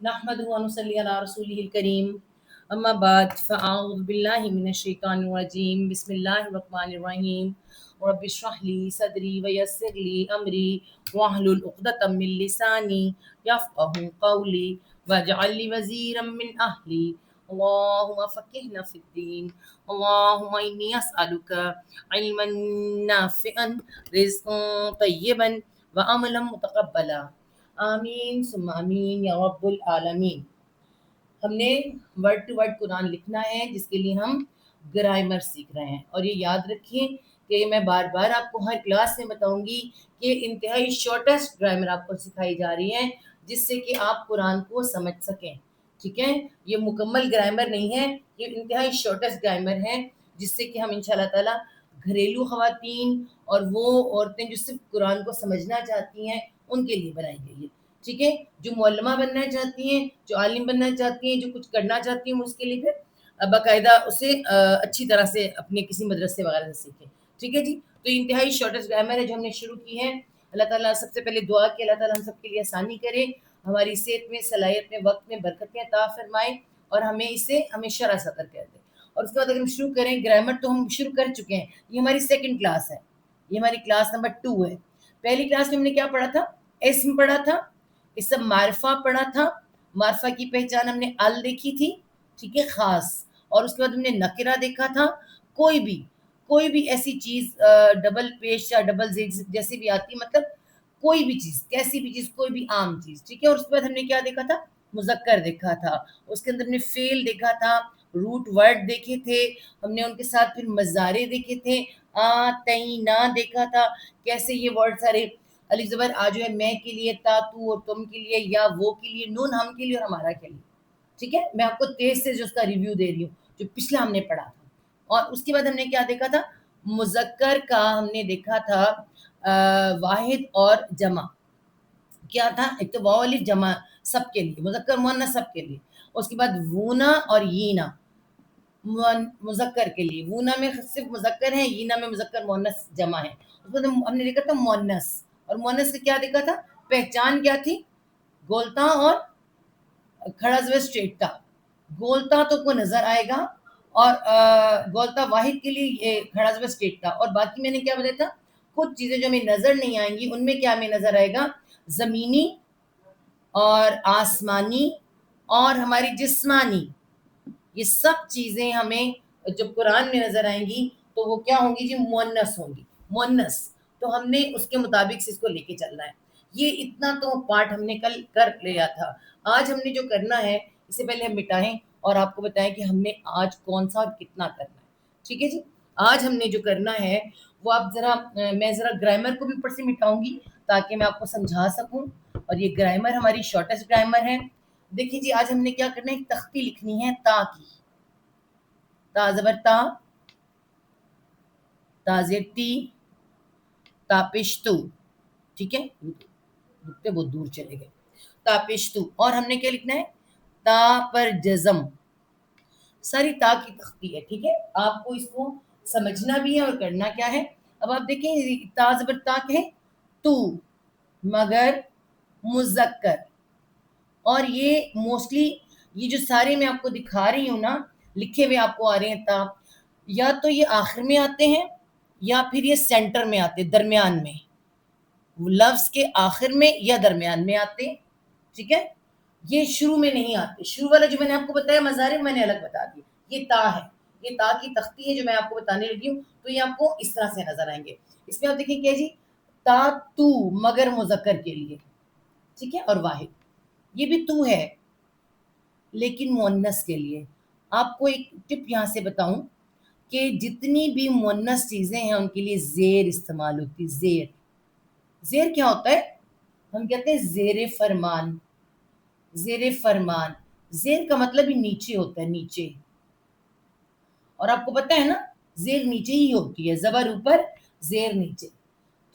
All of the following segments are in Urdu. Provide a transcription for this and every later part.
نحمد ونصلي على رسوله الكريم اما بعد فاعوذ بالله من الشيطان الرجيم بسم الله الرحمن الرحيم رب اشرح لي صدري ويسر لي امري واحلل عقدة من لساني يفقهوا قولي واجعل لي وزيرا من اهلي اللهم فقهنا في الدين اللهم اني اسالك علما نافعا رزقا طيبا وعملا متقبلا آمین ثم آمین یا رب العالمین۔ ہم نے ورڈ ٹو ورڈ قرآن لکھنا ہے جس کے لیے ہم گرامر سیکھ رہے ہیں، اور یہ یاد رکھیں کہ میں بار بار آپ کو ہر کلاس میں بتاؤں گی کہ انتہائی شارٹیسٹ گرامر آپ کو سکھائی جا رہی ہے جس سے کہ آپ قرآن کو سمجھ سکیں، ٹھیک ہے؟ یہ مکمل گرامر نہیں ہے، یہ انتہائی شارٹیسٹ گرامر ہے جس سے کہ ہم انشاءاللہ تعالیٰ گھریلو خواتین اور وہ عورتیں جو صرف قرآن کو سمجھنا چاہتی ہیں ان کے لیے بنائی گئی ہے، ٹھیک ہے؟ جو معلمہ بننا چاہتی ہیں، جو عالم بننا چاہتی ہیں، جو کچھ کرنا چاہتی ہیں، اس کے لیے پھر باقاعدہ اسے اچھی طرح سے اپنے کسی مدرسے وغیرہ سے سیکھیں، ٹھیک ہے جی؟ تو انتہائی شارٹیسٹ گرامر ہے جو ہم نے شروع کی ہے۔ اللہ تعالیٰ سب سے پہلے دعا کہ اللہ تعالیٰ ہم سب کے لیے آسانی کرے، ہماری صحت میں، صلاحیت میں، وقت میں برکتیں عطا فرمائے اور ہمیں اسے ہمیشہ راسخر کر دے۔ اور اس کے بعد اگر ہم شروع کریں گرامر، تو ہم شروع کر چکے ہیں، یہ ہماری سیکنڈ کلاس ہے، یہ ہماری کلاس نمبر 2 ہے۔ پہلی کلاس میں ہم نے کیا پڑھا تھا؟ اسم پڑھا تھا، اسم معرفہ پڑھا تھا، معرفہ کی پہچان ہم نے ال دیکھی تھی، ٹھیک ہے، خاص، اور اس کے بعد ہم نے نکرہ دیکھا تھا، کوئی بھی ایسی چیز ڈبل پیش یا ڈبل زد جیسی بھی آتی، مطلب کوئی بھی چیز، کیسی بھی چیز، کوئی بھی عام چیز، ٹھیک ہے۔ اور اس کے بعد ہم نے کیا دیکھا تھا؟ مذکر دیکھا تھا، اس کے اندر ہم نے فعل دیکھا تھا، روٹ ورڈ دیکھے تھے، ہم نے ان کے ساتھ پھر مضارع دیکھے تھے، آتینا دیکھا تھا، کیسے یہ ورڈ سارے الف زبر آ جو ہے میں کے لیے، تا تو اور تم کے لیے، یا وہ کے لیے، نون ہم کے لیے اور ہمارا کے لیے، ٹھیک ہے۔ میں آپ کو تیز سے جو اس کا ریویو دے رہی ہوں جو پچھلا ہم نے پڑھا تھا۔ اور اس کے بعد ہم نے کیا دیکھا تھا؟ مذکر کا ہم نے دیکھا تھا واحد اور جمع، کیا تھا؟ ایک تو واو الف جمع سب کے لیے، مذکر مؤنث سب کے لیے، اس کے بعد وونا اور یینا مذکر کے لیے، وونا میں صرف مذکر ہے، یینا میں مذکر مؤنث جمع ہے۔ اس کے بعد ہم نے دیکھا تھا مؤنث، اور مؤنث کا کیا دیکھا تھا؟ پہچان کیا تھی؟ گولتا اور کھڑا زبر اسٹریٹ تا، گولتا تو کو نظر آئے گا، اور گولتا واحد کے لیے یہ کھڑا زبر اسٹریٹ تا، اور باقی میں نے کیا بتایا تھا؟ کچھ چیزیں جو ہمیں نظر نہیں آئیں گی ان میں کیا ہمیں نظر آئے گا؟ زمینی اور آسمانی اور ہماری جسمانی، یہ سب چیزیں ہمیں جب قرآن میں نظر آئیں گی تو وہ کیا ہوں گی جی؟ مؤنث ہوں گی، مؤنث، تو ہم نے اس کے مطابق سے اس کو لے کے چلنا ہے۔ یہ اتنا تو پارٹ ہم نے کل کر لیا تھا۔ آج ہم نے جو کرنا ہے، اس سے پہلے ہم مٹائیں اور آپ کو بتائیں کہ ہم نے آج کون سا اور کتنا کرنا ہے، ٹھیک ہے جی؟ آج ہم نے جو کرنا ہے وہ آپ ذرا میں ذرا گرامر کو بھی اوپر سے مٹاؤں گی تاکہ میں آپ کو سمجھا سکوں، اور یہ گرامر ہماری شارٹیسٹ گرامر ہے۔ دیکھیے جی، آج ہم نے کیا کرنا ہے؟ ایک تختی لکھنی ہے تا کی، تا زبر تا، تا زیر تی، تا پشتو، ٹھیک ہے، رکتے بہت دور چلے گئے، تا پشتو، اور ہم نے کیا لکھنا ہے؟ تا پر جزم، ساری تا کی تختی ہے، ٹھیک ہے۔ آپ کو اس کو سمجھنا بھی ہے اور کرنا کیا ہے۔ اب آپ دیکھیں تا زبر تا کہ تو، مگر مذکر، اور یہ موسٹلی یہ جو سارے میں آپ کو دکھا رہی ہوں نا، لکھے ہوئے آپ کو آ رہے ہیں تا، یا تو یہ آخر میں آتے ہیں یا پھر یہ سینٹر میں آتے، درمیان میں، لفظ کے آخر میں یا درمیان میں آتے، ٹھیک ہے۔ یہ شروع میں نہیں آتے، شروع والا جو میں نے آپ کو بتایا مضارع میں نے الگ بتا دی، یہ تا ہے، یہ تا کی تختی ہے جو میں آپ کو بتانے لگی ہوں، تو یہ آپ کو اس طرح سے نظر آئیں گے۔ اس میں آپ دیکھیں کیا جی؟ تا تو مگر مذکر کے لیے، ٹھیک ہے، اور واحد، یہ بھی تو ہے لیکن مؤنث کے لیے۔ آپ کو ایک ٹپ یہاں سے بتاؤں کہ جتنی بھی مؤنث چیزیں ہیں ان کے لیے زیر استعمال ہوتی، زیر۔ زیر کیا ہوتا ہے؟ ہم کہتے ہیں زیر فرمان، زیر فرمان، زیر کا مطلب ہی نیچے ہوتا ہے، نیچے، اور آپ کو پتہ ہے نا زیر نیچے ہی ہوتی ہے، زبر اوپر زیر نیچے،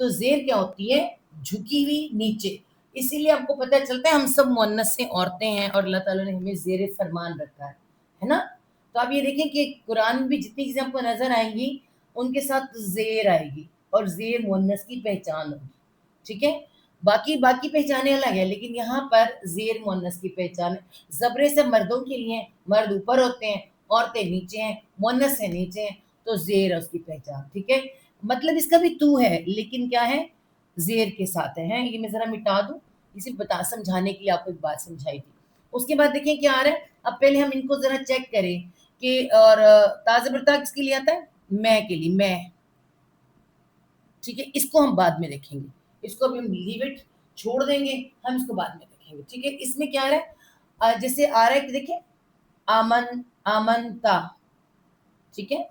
تو زیر کیا ہوتی ہے؟ جھکی ہوئی نیچے، اسی لیے آپ کو پتہ چلتا ہے ہم سب مؤنث سے عورتیں ہیں اور اللہ تعالیٰ نے ہمیں زیر فرمان رکھا ہے نا۔ تو آپ یہ دیکھیں کہ قرآن میں بھی جتنی چیزیں آپ کو نظر آئیں گی ان کے ساتھ زیر آئے گی، اور زیر مؤنث کی پہچان ہوگی، ٹھیک ہے۔ باقی باقی پہچانے الگ ہے، لیکن یہاں پر زیر مؤنث کی پہچان ہے۔ زبرے سے مردوں کے لیے، مرد اوپر ہوتے ہیں، عورتیں نیچے ہیں، مؤنث سے نیچے ہیں، تو زیر ہے اس کی پہچان، ٹھیک ہے۔ مطلب اس کا بھی تو ہے، لیکن کیا ہے، زیر کے ساتھ ہے۔ یہ میں ذرا مٹا دوں، اسے سمجھانے کے لیے آپ کو ایک بات سمجھائی تھی۔ اس کے بعد دیکھیں کیا آ رہا ہے، اب پہلے ہم ان کو ذرا چیک کریں کہ، اور تازہ برتا کس کے لیے آتا ہے، میں کے لیے، میں، ٹھیک ہے، اس کو ہم بعد میں دیکھیں گے، اس کو بھی ہم لیو اٹ چھوڑ دیں گے، ہم اس کو بعد میں دیکھیں گے، ٹھیک ہے۔ اس میں کیا آ رہا ہے، جیسے آ رہا ہے کہ دیکھیں آمنتا، ٹھیک ہے،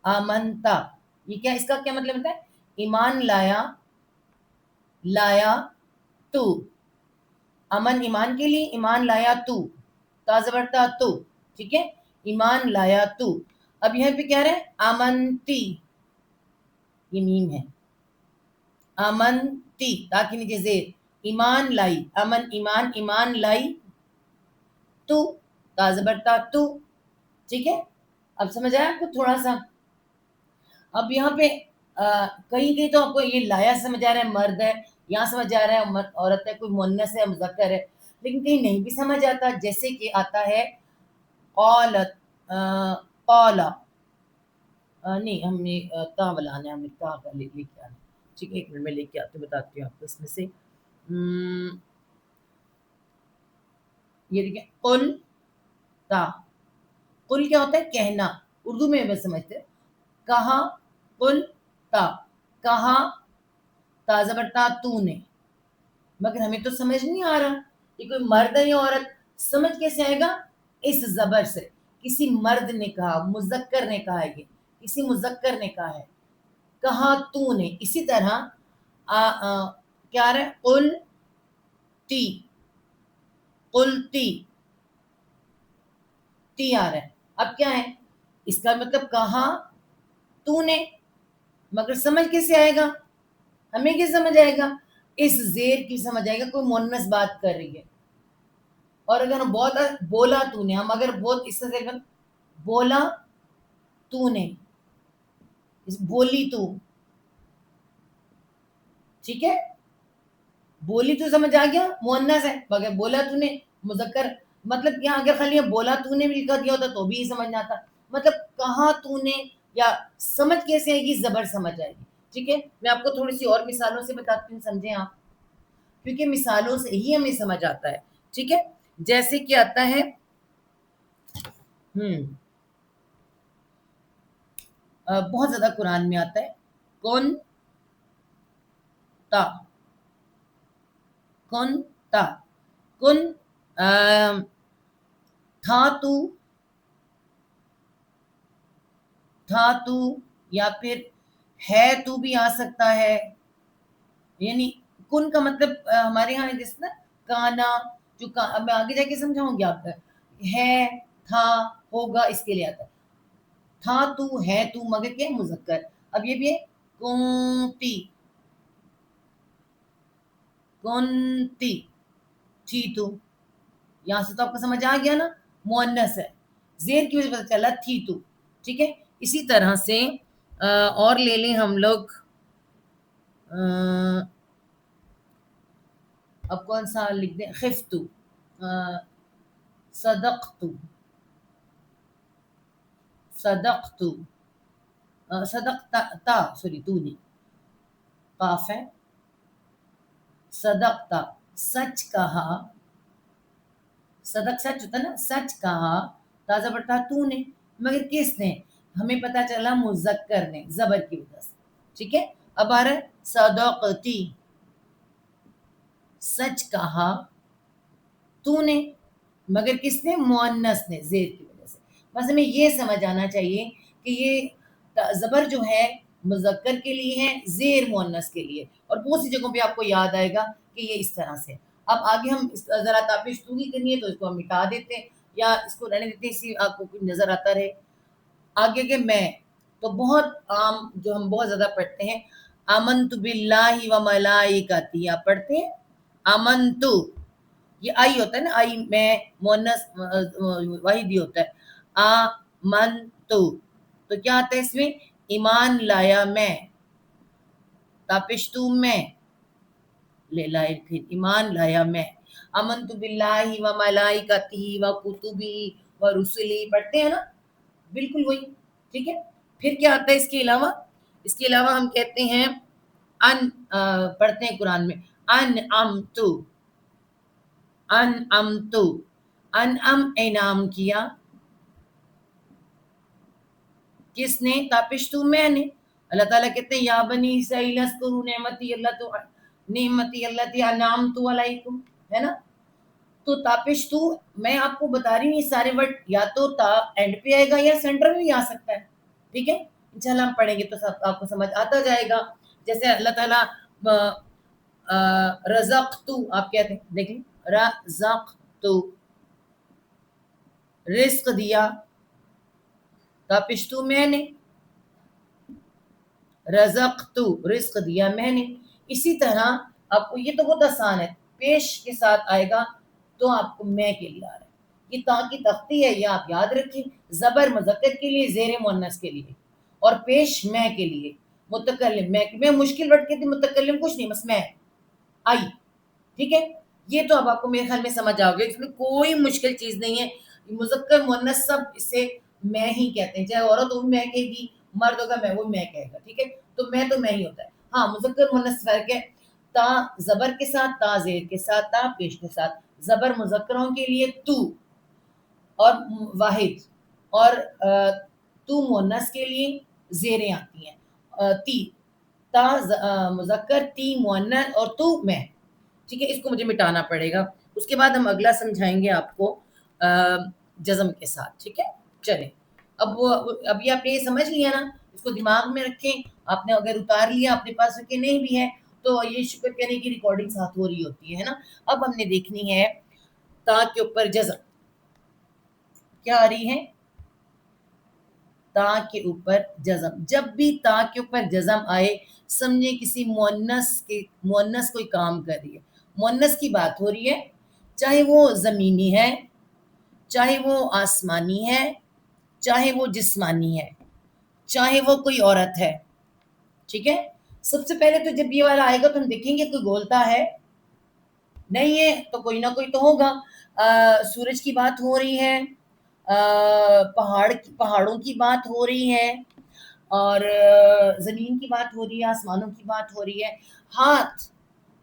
آمنتا، یہ کیا، اس کا کیا مطلب ہوتا ہے، ایمان لایا، لایا تو، امن ایمان کے لیے، ایمان لایا تو، تازہ برتا تو، ٹھیک ہے، ایمان لایا تو۔ اب یہاں پہ کیا رہا ہے، آمنتی، یہ میم ہے، آمنتی، تاکہ نیچے زیر، ایمان لائی، امن ایمان، ایمان لائی تو، تازہ برتا تو، ٹھیک ہے۔ اب سمجھ آیا آپ کو تھوڑا سا؟ اب یہاں پہ کہیں کہیں تو آپ کو یہ لایا سمجھ آ رہا ہے مرد ہے، یہاں سمجھ آ رہا ہے عورت ہے، کوئی مؤنث ہے، مذکر ہے، لیکن کہیں نہیں بھی سمجھ آتا، جیسے کہ آتا ہے قالت، قالا، نہیں ہم نے تا بلانا ہے، ہم نے تا کا لے کے آنا، ٹھیک ہے، ایک منٹ میں لے کے آتے بتاتی ہوں آپ کو اس میں سے۔ یہ دیکھیں، قل تا، قل کیا ہوتا ہے، کہنا، اردو میں بس سمجھتے، کہا، قل تا، کہا، تازہ برتا تو نے، مگر ہمیں تو سمجھ نہیں آ رہا کہ کوئی مرد ہے یا عورت، سمجھ کیسے آئے گا، اس زبر سے، کسی مرد نے کہا، مذکر نے کہا ہے، یہ کسی مذکر نے کہا ہے، کہا تو نے، اسی طرح کیا رہا ہے، قل تی، قلتی، تی آ رہا ہے۔ اب کیا ہے، اس کا مطلب کہا تو نے، مگر سمجھ کیسے آئے گا، ہمیں کیا سمجھ آئے گا، اس زیر کی سمجھ آئے گا، کوئی مؤنث بات کر رہی ہے۔ اور اگر ہم بہت بولا تو نے، ہم اگر بہت اس سے بولا تو نے، بولی تو، ٹھیک ہے، بولی تو سمجھ آ گیا، مؤنث ہے، مگر بولا تو نے مذکر، مطلب یہاں اگر خالی بولا تو نے بھی لکھا دیا ہوتا تو بھی سمجھ نہ آتا، مطلب کہاں تو نے، یا سمجھ کیسے آئے گی، زبر سمجھ آئے گی، ٹھیک ہے۔ میں آپ کو تھوڑی سی اور مثالوں سے بتاتی ہوں، سمجھیں آپ، کیونکہ مثالوں سے ہی ہمیں سمجھ آتا ہے، ٹھیک ہے۔ جیسے کہ آتا ہے بہت زیادہ قرآن میں آتا ہے، کون تا، کون تا، کن تھا تو، تھا تو، یا پھر ہے تو بھی آ سکتا ہے، یعنی کن کا مطلب ہمارے یہاں جس نا کانا، جو میں آگے جا کے سمجھاؤں گی آپ کا، ہے، تھا، ہوگا، اس کے لیے آتا ہے، تھا تو، ہے تو، مگر کیا ہے، مذکر۔ اب یہ بھی ہے، کنتی، کنتی، تھی تو، یہاں سے تو آپ کو سمجھ آ گیا نا، مؤنث ہے، زیر کی وجہ سے پتہ چلا تھی تو، ٹھیک ہے۔ اسی طرح سے اور لے لیں ہم لوگ، اب کون سا لکھ دیں، خفتو، صدقتو، صدقتو، صدقتا، تا سوری تو نہیں، قاف ہے، صدقتا، سچ کہا، صدق سچ ہوتا نا، سچ کہا، تازہ بڑھتا تو نے، مگر کس نے، ہمیں پتا چلا مذکر نے، زبر کی وجہ سے، ٹھیک ہے۔ اب آ رہا ہے صدقتی، سچ کہا تو نے، مگر کس نے، مؤنث نے، زیر کی وجہ سے۔ بس ہمیں یہ سمجھ آنا چاہیے کہ یہ زبر جو ہے مذکر کے لیے ہے، زیر مؤنث کے لیے، اور بہت سی جگہوں پہ آپ کو یاد آئے گا کہ یہ اس طرح سے۔ اب آگے ہم ذرا تاپش توگی کرنی ہے تو اس کو ہم مٹا دیتے ہیں، یا اس کو رہنے دیتے ہیں، اسی آپ کو کچھ نظر آتا رہے۔ آگے کے میں تو بہت عام، جو ہم بہت زیادہ پڑھتے ہیں، آمنت باللہ و ملائکتہ، آپ پڑھتے ہیں آمنتو، یہ آئی ہوتا ہے نا، آئی میں، مؤنث واحد ہی ہوتا ہے، آمنتو، تو کیا آتا ہے اس میں، ایمان لایا میں، تاپشتو میں، لے لائے پھر ایمان لایا میں، امنت باللہ و ملائکتہ و کتبہ و رسلی پڑھتے ہیں نا، بالکل وہی، ٹھیک ہے۔ پھر کیا آتا ہے اس کے علاوہ؟ اس کے علاوہ ہم کہتے ہیں ان پڑھتے ہیں قرآن میں انعمتو، انعمتو، انعم انعام کیا، کس نے؟ تاپشتو میں نے۔ اللہ تعالیٰ کہتے ہیں یا بنی اسرائیل اذکروا نعمتی اللہ تو نعمتی اللہ انعمت علیکم، ہے نا؟ تو تاپشتو میں آپ کو بتا رہی ہوں یہ سارے ورڈ یا تو تا اینڈ پہ آئے گا یا سینٹر میں بھی آ سکتا ہے، ٹھیک ہے؟ انشاءاللہ ہم پڑھیں گے تو سب آپ کو سمجھ آتا جائے گا۔ جیسے اللہ تعالیٰ رزقتو آپ کہتے ہیں، دیکھیں رزقتو، رزق دیا، تاپشتو میں نے، رزقتو رزق دیا میں نے۔ اسی طرح آپ کو یہ تو بہت آسان ہے، پیش کے ساتھ آئے گا تو آپ کو میں کے لیے آ رہا ہے، یہ تا کی تختی ہے، یہ آپ یاد رکھیں، زبر مذکر کے لیے، زیر مؤنث کے لیے، اور پیش میں کے لیے، متکلم میں مشکل ورڈ کہتی متکلم کچھ نہیں، بس میں آئی، ٹھیک ہے؟ یہ تو اب آپ کو میرے خیال میں سمجھ آؤ گے، اس میں کوئی مشکل چیز نہیں ہے، مذکر مؤنث سب اسے میں ہی کہتے ہیں، چاہے عورت وہ میں کہے گی، مرد ہوگا میں وہ میں کہے گا، ٹھیک ہے؟ تو میں ہی ہوتا ہے۔ ہاں مذکر مؤنث فرق ہے، تا زبر کے ساتھ، تا زیر کے ساتھ، تا پیش کے ساتھ، زبر مذکروں کے لیے تو اور واحد، اور تو مؤنث کے لیے زیریں آتی ہیں، تی، تا مذکر، تی مؤنث، اور تو میں، ٹھیک ہے؟ اس کو مجھے مٹانا پڑے گا، اس کے بعد ہم اگلا سمجھائیں گے آپ کو جزم کے ساتھ، ٹھیک ہے؟ چلیں ابھی آپ نے یہ سمجھ لیا نا، اس کو دماغ میں رکھیں، آپ نے اگر اتار لیا اپنے پاس رکھے، نہیں بھی ہے تو یہ شکر کرنے کی ریکارڈنگ ساتھ ہو رہی ہوتی ہے نا۔ اب ہم نے دیکھنی ہے تا کے اوپر جزم، کیا آ رہی ہے؟ تا کے اوپر جزم، جب بھی تا کے اوپر جزم آئے سمجھے کسی مؤنث کوئی کام کر رہی ہے، مؤنث کی بات ہو رہی ہے، چاہے وہ زمینی ہے، چاہے وہ آسمانی ہے، چاہے وہ جسمانی ہے، چاہے وہ کوئی عورت ہے، ٹھیک ہے؟ سب سے پہلے تو جب یہ والا آئے گا تو ہم دیکھیں گے کوئی گولتا ہے، نہیں ہے تو کوئی نہ کوئی تو ہوگا، سورج کی بات ہو رہی ہے، پہاڑوں کی بات ہو رہی ہے، اور زمین کی بات ہو رہی ہے، آسمانوں کی بات ہو رہی ہے،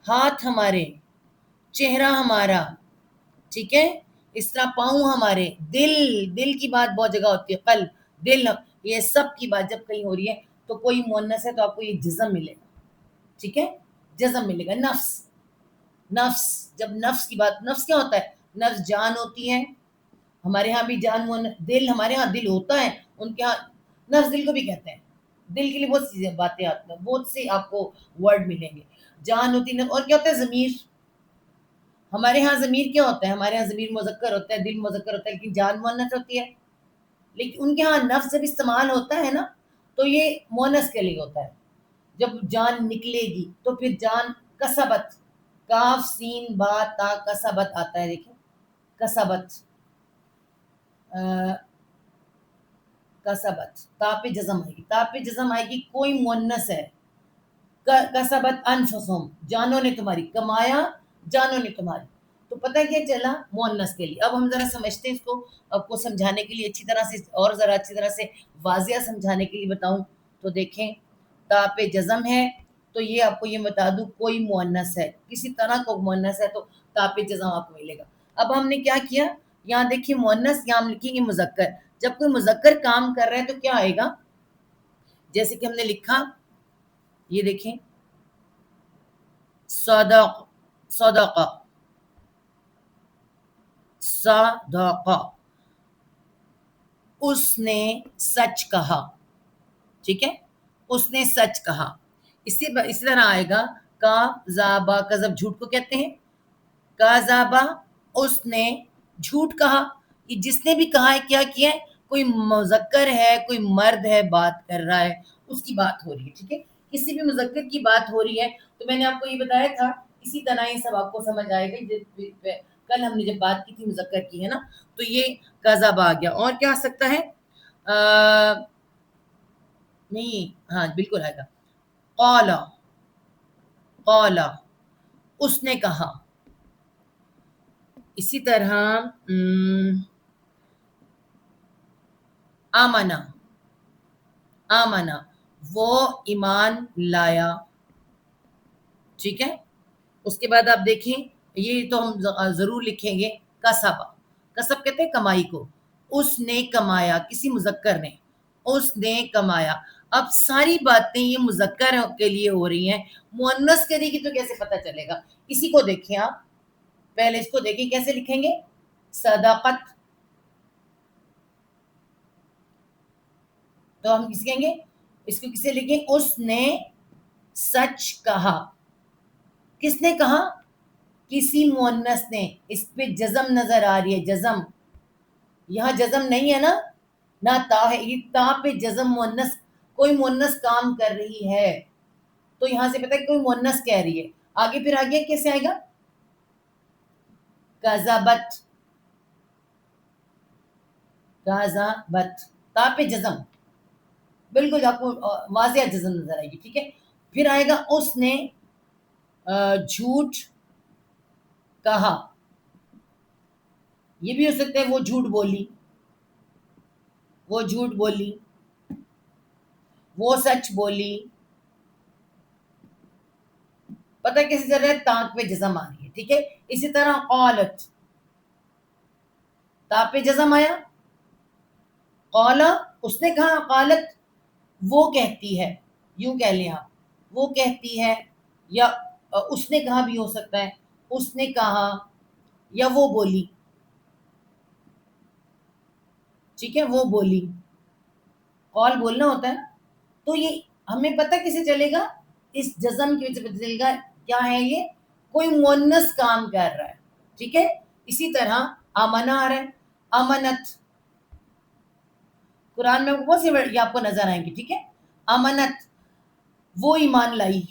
ہاتھ ہمارے، چہرہ ہمارا، ٹھیک ہے؟ اس طرح پاؤں ہمارے، دل کی بات بہت جگہ ہوتی ہے، قلب، دل، یہ سب کی بات جب کہیں ہو رہی ہے تو کوئی مؤنث ہے تو آپ کو یہ جزم ملے گا، ٹھیک ہے؟ جزم ملے گا۔ نفس، جب نفس کی بات، نفس کیا ہوتا ہے؟ نفس جان ہوتی ہے، ہمارے ہاں بھی جان، دل، ہمارے ہاں دل ہوتا ہے، ان کے ہاں نفس دل کو بھی کہتے ہیں، دل کے لیے بہت سی باتیں آتی ہیں، بہت سے آپ کو ورڈ ملیں گے، جان ہوتی ہے، اور کیا ہوتا ہے؟ ضمیر، ہمارے ہاں ضمیر کیا ہوتا ہے؟ ہمارے ہاں ضمیر مذکر ہوتا ہے، دل مذکر ہوتا ہے، لیکن جان مؤنث ہوتی ہے، لیکن ان کے ہاں نفس جب استعمال ہوتا ہے نا تو یہ مؤنث کے لیے ہوتا ہے، جب جان نکلے گی تو پھر جان کسبت، کاف سین با تا کسبت آتا ہے، دیکھیں کسبت، کسبت، تا پہ جزم آئے گی، تا پہ جزم آئے گی، کوئی مؤنث ہے، کسبت انفسہم، جانوں نے تمہاری کمایا، جانوں نے تمہاری، تو پتہ کیا چلا؟ مؤنث کے لیے۔ اب ہم ذرا سمجھتے ہیں اس کو، آپ کو سمجھانے کے لیے اچھی طرح سے، اور ذرا اچھی طرح سے واضح سمجھانے کے لیے بتاؤں تو دیکھیں، تا پہ جزم ہے تو یہ آپ کو یہ بتا دوں کوئی مؤنث ہے، کسی طرح کو مؤنث ہے تو تا پہ جزم آپ کو ملے گا۔ اب ہم نے کیا کیا؟ یہاں دیکھیے مؤنث، یہاں ہم لکھیں گے مذکر، جب کوئی مذکر کام کر رہا ہے تو کیا آئے گا؟ جیسے کہ ہم نے لکھا، یہ دیکھیں، صدق، اس نے سچ کہا، ٹھیک ہے؟ اس نے سچ کہا، اسی طرح آئے گا، کذابا، کذب جھوٹ کو کہتے ہیں، کذابا، اس نے جھوٹ کہا، یہ جس نے بھی کہا ہے کیا کیا ہے؟ کوئی مذکر ہے، کوئی مرد ہے بات کر رہا ہے، اس کی بات ہو رہی ہے، ٹھیک ہے؟ کسی بھی مذکر کی بات ہو رہی ہے تو میں نے آپ کو یہ بتایا تھا، اسی طرح یہ سب آپ کو سمجھ آئے گا، کل ہم نے جب بات کی تھی مذکر کی، ہے نا؟ تو یہ کذب آ گیا، اور کیا آ سکتا ہے؟ نہیں، ہاں بالکل آئے گا، قال، اس نے کہا. اسی طرح آمنا، آمنا وہ ایمان لایا. ٹھیک ہے. اس کے بعد آپ دیکھیں، یہ تو ہم ضرور لکھیں گے، کسب. کسب کہتے ہیں کمائی کو. اس نے کمایا، کسی مذکر نے، اس نے کمایا. اب ساری باتیں یہ مذکر کے لیے ہو رہی ہیں، مؤنث کرے گی تو کیسے پتہ چلے گا؟ اسی کو دیکھیں آپ، پہلے اس کو دیکھیں کیسے لکھیں گے. صداقت، تو ہم کس کہیں گے؟ اس کو کسے لکھیں؟ اس نے سچ کہا. کس نے کہا؟ کسی مؤنث نے. اس پہ جزم نظر آ رہی ہے، جزم. یہاں جزم نہیں ہے نا، نہ تا ہے. یہ تا پہ جزم، مؤنث، کوئی مؤنث کام کر رہی ہے، تو یہاں سے پتہ ہے کوئی مؤنث کہہ رہی ہے. آگے پھر آگے کیسے آئے گا؟ کذبت، کذبت، تا پہ جزم، بالکل آپ کو واضح جزم نظر آئے گی. ٹھیک ہے. پھر آئے گا اس نے جھوٹ کہا. یہ بھی ہو سکتا ہے وہ جھوٹ بولی، وہ جھوٹ بولی، وہ سچ بولی. پتہ کیسے چل رہا ہے؟ تاک پہ جزم آ رہی ہے. ٹھیک ہے. اسی طرح قالت، تا پہ جزم آیا. قالا، اس نے کہا. قالت، وہ کہتی ہے. یوں کہہ لیں آپ، وہ کہتی ہے، یا اس نے کہا بھی ہو سکتا ہے. اس نے کہا یا وہ بولی. ٹھیک ہے. وہ بولی، قول بولنا ہوتا ہے نا. تو یہ ہمیں پتہ کیسے چلے گا؟ اس جزم کی وجہ سے پتہ چلے گا کیا ہے یہ؟ کوئی مؤنث کام کر رہا ہے. ٹھیک ہے. اسی طرح آمنا آ رہا ہے، امنت. قرآن میں بہت سے ورڈ آپ کو نظر آئیں گے. ٹھیک ہے. امنت، وہ ایمان لائی.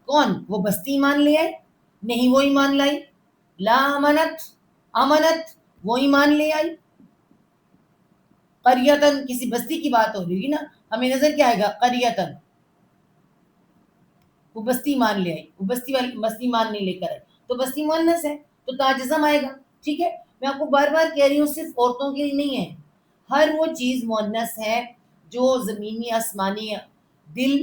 کون؟ وہ بستی ایمان لے آئی؟ نہیں، وہ ایمان لائی. لا امنت، امنت وہ ایمان لے آئی. قریتن، کسی بستی کی بات ہو رہی ہوگی نا، ہمیں نظر کیا آئے گا؟ قریتن، وہ بستی مان لے آئی. وہ بستی والی بستی مان نہیں لے کر آئی، تو بستی مؤنث ہے، تو تاجزم آئے گا. ٹھیک ہے. میں آپ کو بار بار کہہ رہی ہوں، صرف عورتوں کے لیے نہیں ہے، ہر وہ چیز مؤنث ہے جو زمینی، آسمانی، دل،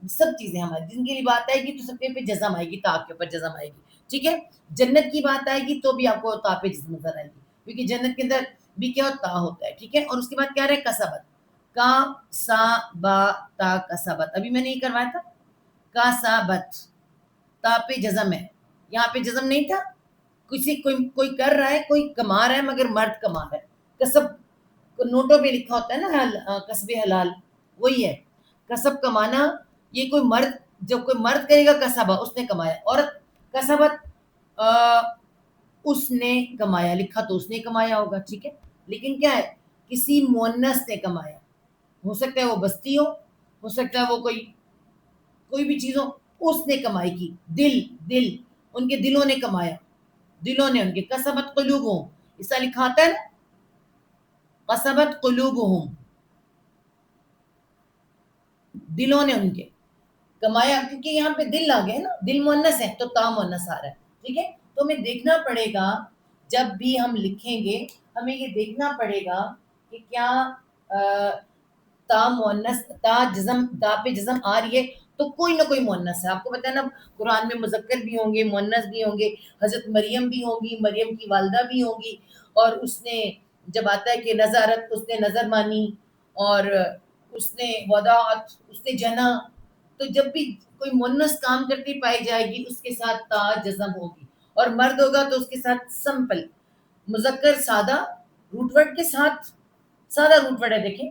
سب چیزیں ہماری جن کے لیے بات آئے گی تو سب کے پہ جزم آئے گی، تا کے اوپر جزم آئے گی. ٹھیک ہے. جنت کی بات آئے گی تو بھی آپ کو تا پہ جزم نظر آئے گی، کیونکہ جنت کے اندر بھی کیا ہوتا ہوتا ہے. ٹھیک ہے. اور اس کے بعد کیا رہے؟ کسبت، کا سا با تا کسبت. ابھی میں نے یہ کروایا تھا، کسبت، تا پہ جزم ہے. یہاں پہ جزم نہیں تھا. کوئی کر رہا ہے، کوئی کما رہا ہے، مگر مرد کما رہا ہے. کسب نوٹوں پہ لکھا ہوتا ہے نا، کسب حلال، وہی ہے کسب، کمانا. یہ کوئی مرد، جب کوئی مرد کرے گا کسبہ، اس نے کمایا. عورت کسبت، اس نے کمایا لکھا تو اس نے کمایا ہوگا. ٹھیک ہے. لیکن کیا ہے؟ کسی مؤنث نے کمایا. ہو سکتا ہے وہ بستی ہو سکتا ہے وہ کوئی بھی چیز ہو. اس نے کمائی کی. دل، ان کے دلوں نے کمایا، دلوں نے ان کے. کسبت قلوبہم، اس طرح لکھا آتا ہے نا، کسبت قلوبہم، دلوں نے ان کے کمایا. کیونکہ یہاں پہ دل آ گئے نا، دل مؤنث ہے تو تا مؤنث آ رہا ہے. ٹھیک ہے. تو ہمیں دیکھنا پڑے گا، جب بھی ہم لکھیں گے ہمیں یہ دیکھنا پڑے گا کہ کیا تا مؤنث، تا جزم، تا پہ جزم آ رہی ہے تو کوئی نہ کوئی مؤنث ہے. آپ کو پتہ ہے نا، قرآن میں مذکر بھی ہوں گے، مؤنث بھی ہوں گے. حضرت مریم بھی ہوں گی، مریم کی والدہ بھی ہوں گی. اور اس نے جب آتا ہے کہ نظارت، اس نے نظر مانی، اور اس نے وداعت، اس نے جنا. تو جب بھی کوئی مؤنث کام کرتی پائی جائے گی اس کے ساتھ تا جزم ہوگی. اور مرد ہوگا تو اس کے ساتھ سمپل مذکر سادہ روٹ ورڈ کے ساتھ، سادہ روٹ ورڈ ہے، دیکھیں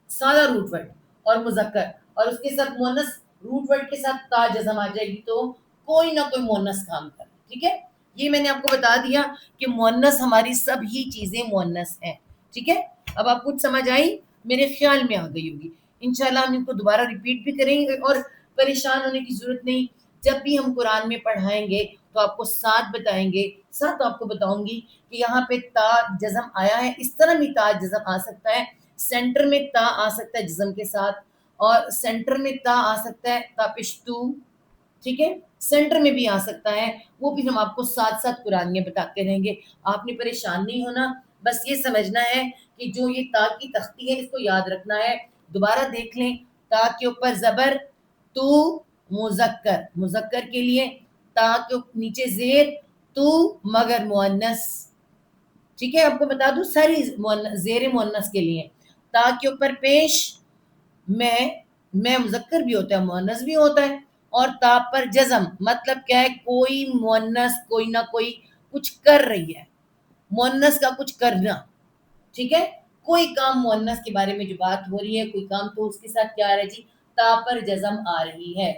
سادہ روٹ ورڈ اور مذکر، اور اس کے ساتھ مؤنث روٹ ورڈ کے ساتھ تا جزم آ جائے گی، تو کوئی نہ کوئی مؤنث کام کرے. ٹھیک ہے. یہ میں نے آپ کو بتا دیا کہ مؤنث ہماری سب ہی چیزیں مؤنث ہیں. ٹھیک ہے. اب آپ کچھ سمجھ آئی؟ میرے خیال میں آ گئی ہوگی. انشاءاللہ ہم ان کو دوبارہ ریپیٹ بھی کریں گے، اور پریشان ہونے کی ضرورت نہیں. جب بھی ہم قرآن میں پڑھائیں گے تو آپ کو ساتھ بتائیں گے، ساتھ آپ کو بتاؤں گی کہ یہاں پہ تا جزم آیا ہے، اس طرح بھی تا جزم آ سکتا ہے. سینٹر میں تا آ سکتا ہے جزم کے ساتھ، اور سینٹر میں تا آ سکتا ہے تا پشتو، ٹھیک ہے، سینٹر میں بھی آ سکتا ہے، وہ بھی ہم آپ کو ساتھ ساتھ قرآنیہ بتاتے رہیں گے. آپ نے پریشان نہیں ہونا، بس یہ سمجھنا ہے کہ جو یہ تا کی تختی ہے اس کو یاد رکھنا ہے. دوبارہ دیکھ لیں، تا کے اوپر زبر، تو مذکر، مذکر کے لیے، تا کے نیچے زیر، تو مگر مؤنث. ٹھیک ہے، آپ کو بتا دوں ساری زیر مؤنث کے لیے، تا کے اوپر پیش، میں مذکر بھی ہوتا ہے مؤنث بھی ہوتا ہے، اور تا پر جزم، مطلب کیا ہے، کوئی مؤنث کوئی نہ کوئی کچھ کر رہی ہے، مؤنث کا کچھ کرنا. ٹھیک ہے، کوئی کام مؤنث کے بارے میں جو بات ہو رہی ہے، کوئی کام، تو اس کے ساتھ کیا آ رہا ہے جی، تا پر جزم آ رہی ہے.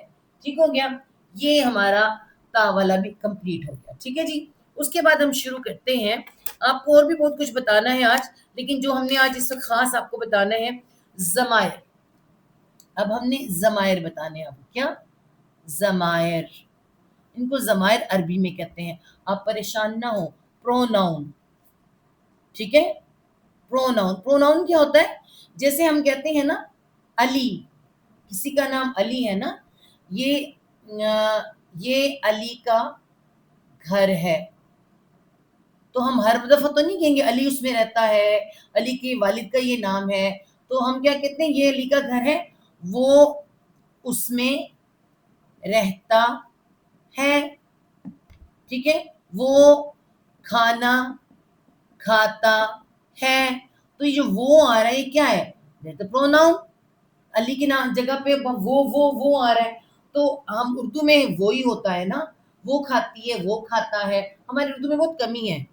ٹھیک ہو گیا، یہ ہمارا تا والا بھی کمپلیٹ ہو گیا. ٹھیک ہے جی، اس کے بعد ہم شروع کرتے ہیں. آپ کو اور بھی بہت کچھ بتانا ہے آج، لیکن جو ہم نے آج اس وقت خاص آپ کو بتانا ہے ضمائر. اب ہم نے ضمائر بتانے ہیں. اب کیا ضمائر، ان کو ضمائر عربی میں کہتے ہیں. آپ پریشان نہ ہو. پروناؤن، ٹھیک ہے، پروناؤن. پروناؤن کیا ہوتا ہے؟ جیسے ہم کہتے ہیں نا علی، کسی کا نام علی ہے نا، یہ علی کا گھر ہے، تو ہم ہر دفعہ تو نہیں کہیں گے علی اس میں رہتا ہے، علی کے والد کا یہ نام ہے، تو ہم کیا کہتے ہیں، یہ علی کا گھر ہے، وہ اس میں رہتا ہے. ٹھیک ہے، وہ کھانا کھاتا ہے. تو یہ جو وہ آ رہا ہے یہ کیا ہے؟ پروناؤن. علی کی نام جگہ پہ وہ آ رہا ہے، تو ہم اردو میں وہی ہوتا ہے نا، وہ کھاتی ہے، وہ کھاتا ہے. ہماری اردو میں بہت کمی ہے،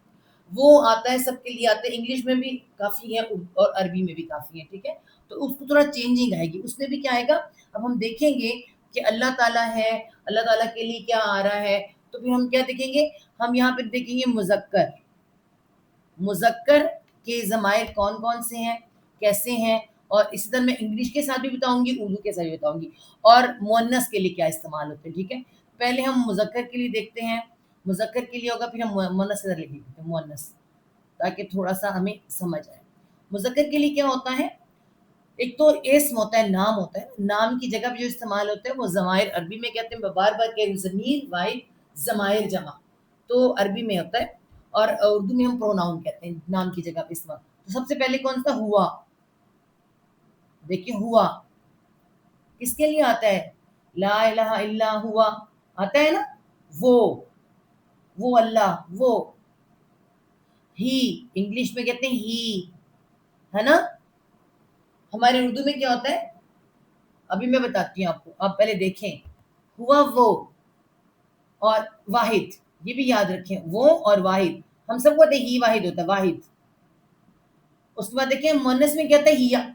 وہ آتا ہے، سب کے لیے آتا ہے، انگلش میں بھی کافی ہے اور عربی میں بھی کافی ہے. ٹھیک ہے، تو اس کو تھوڑا چینجنگ آئے گی، اس میں بھی کیا آئے گا. اب ہم دیکھیں گے کہ اللہ تعالیٰ ہے، اللہ تعالیٰ کے لیے کیا آ رہا ہے، تو پھر ہم کیا دیکھیں گے، ہم یہاں پہ دیکھیں گے مذکر. مذکر کے ضمائر کون کون سے ہیں، کیسے ہیں، اور اسی طرح میں انگلش کے ساتھ بھی بتاؤں گی، اردو کے ساتھ بھی بتاؤں گی، اور مؤنث کے لیے کیا استعمال ہوتے ہیں. ٹھیک ہے، پہلے ہم مذکر کے لیے دیکھتے ہیں. مذکر کے لیے ہوگا، پھر ہم مؤنث کے لیے دیکھتے ہیں مؤنث، تاکہ تھوڑا سا ہمیں سمجھ آئے. مذکر کے لیے کیا ہوتا ہے، ایک تو اسم ہوتا ہے، نام ہوتا ہے. نام کی جگہ پہ جو استعمال ہوتا ہے وہ ضمائر عربی میں کہتے ہیں. بار بار کہ ضمیر واحد ضمائر جمع، تو عربی میں ہوتا ہے، اور اردو میں ہم پروناؤن کہتے ہیں نام کی جگہ پہ استعمال. تو سب سے پہلے کون سا، ہوا. دیکھیں ہوا کس کے لیے آتا ہے، لا الہ الا ہوا آتا ہے نا، وہ اللہ، وہ. ہی انگلش میں کہتے ہیں ہی، ہے نا. ہمارے اردو میں کیا ہوتا ہے، ابھی میں بتاتی ہوں آپ کو، آپ پہلے دیکھیں. ہوا وہ، اور واحد، یہ بھی یاد رکھیں، وہ اور واحد. ہم سب کو ہی واحد ہوتا ہے، واحد. اس کے بعد دیکھیں مؤنث میں کیا ہوتا ہے، ہیا.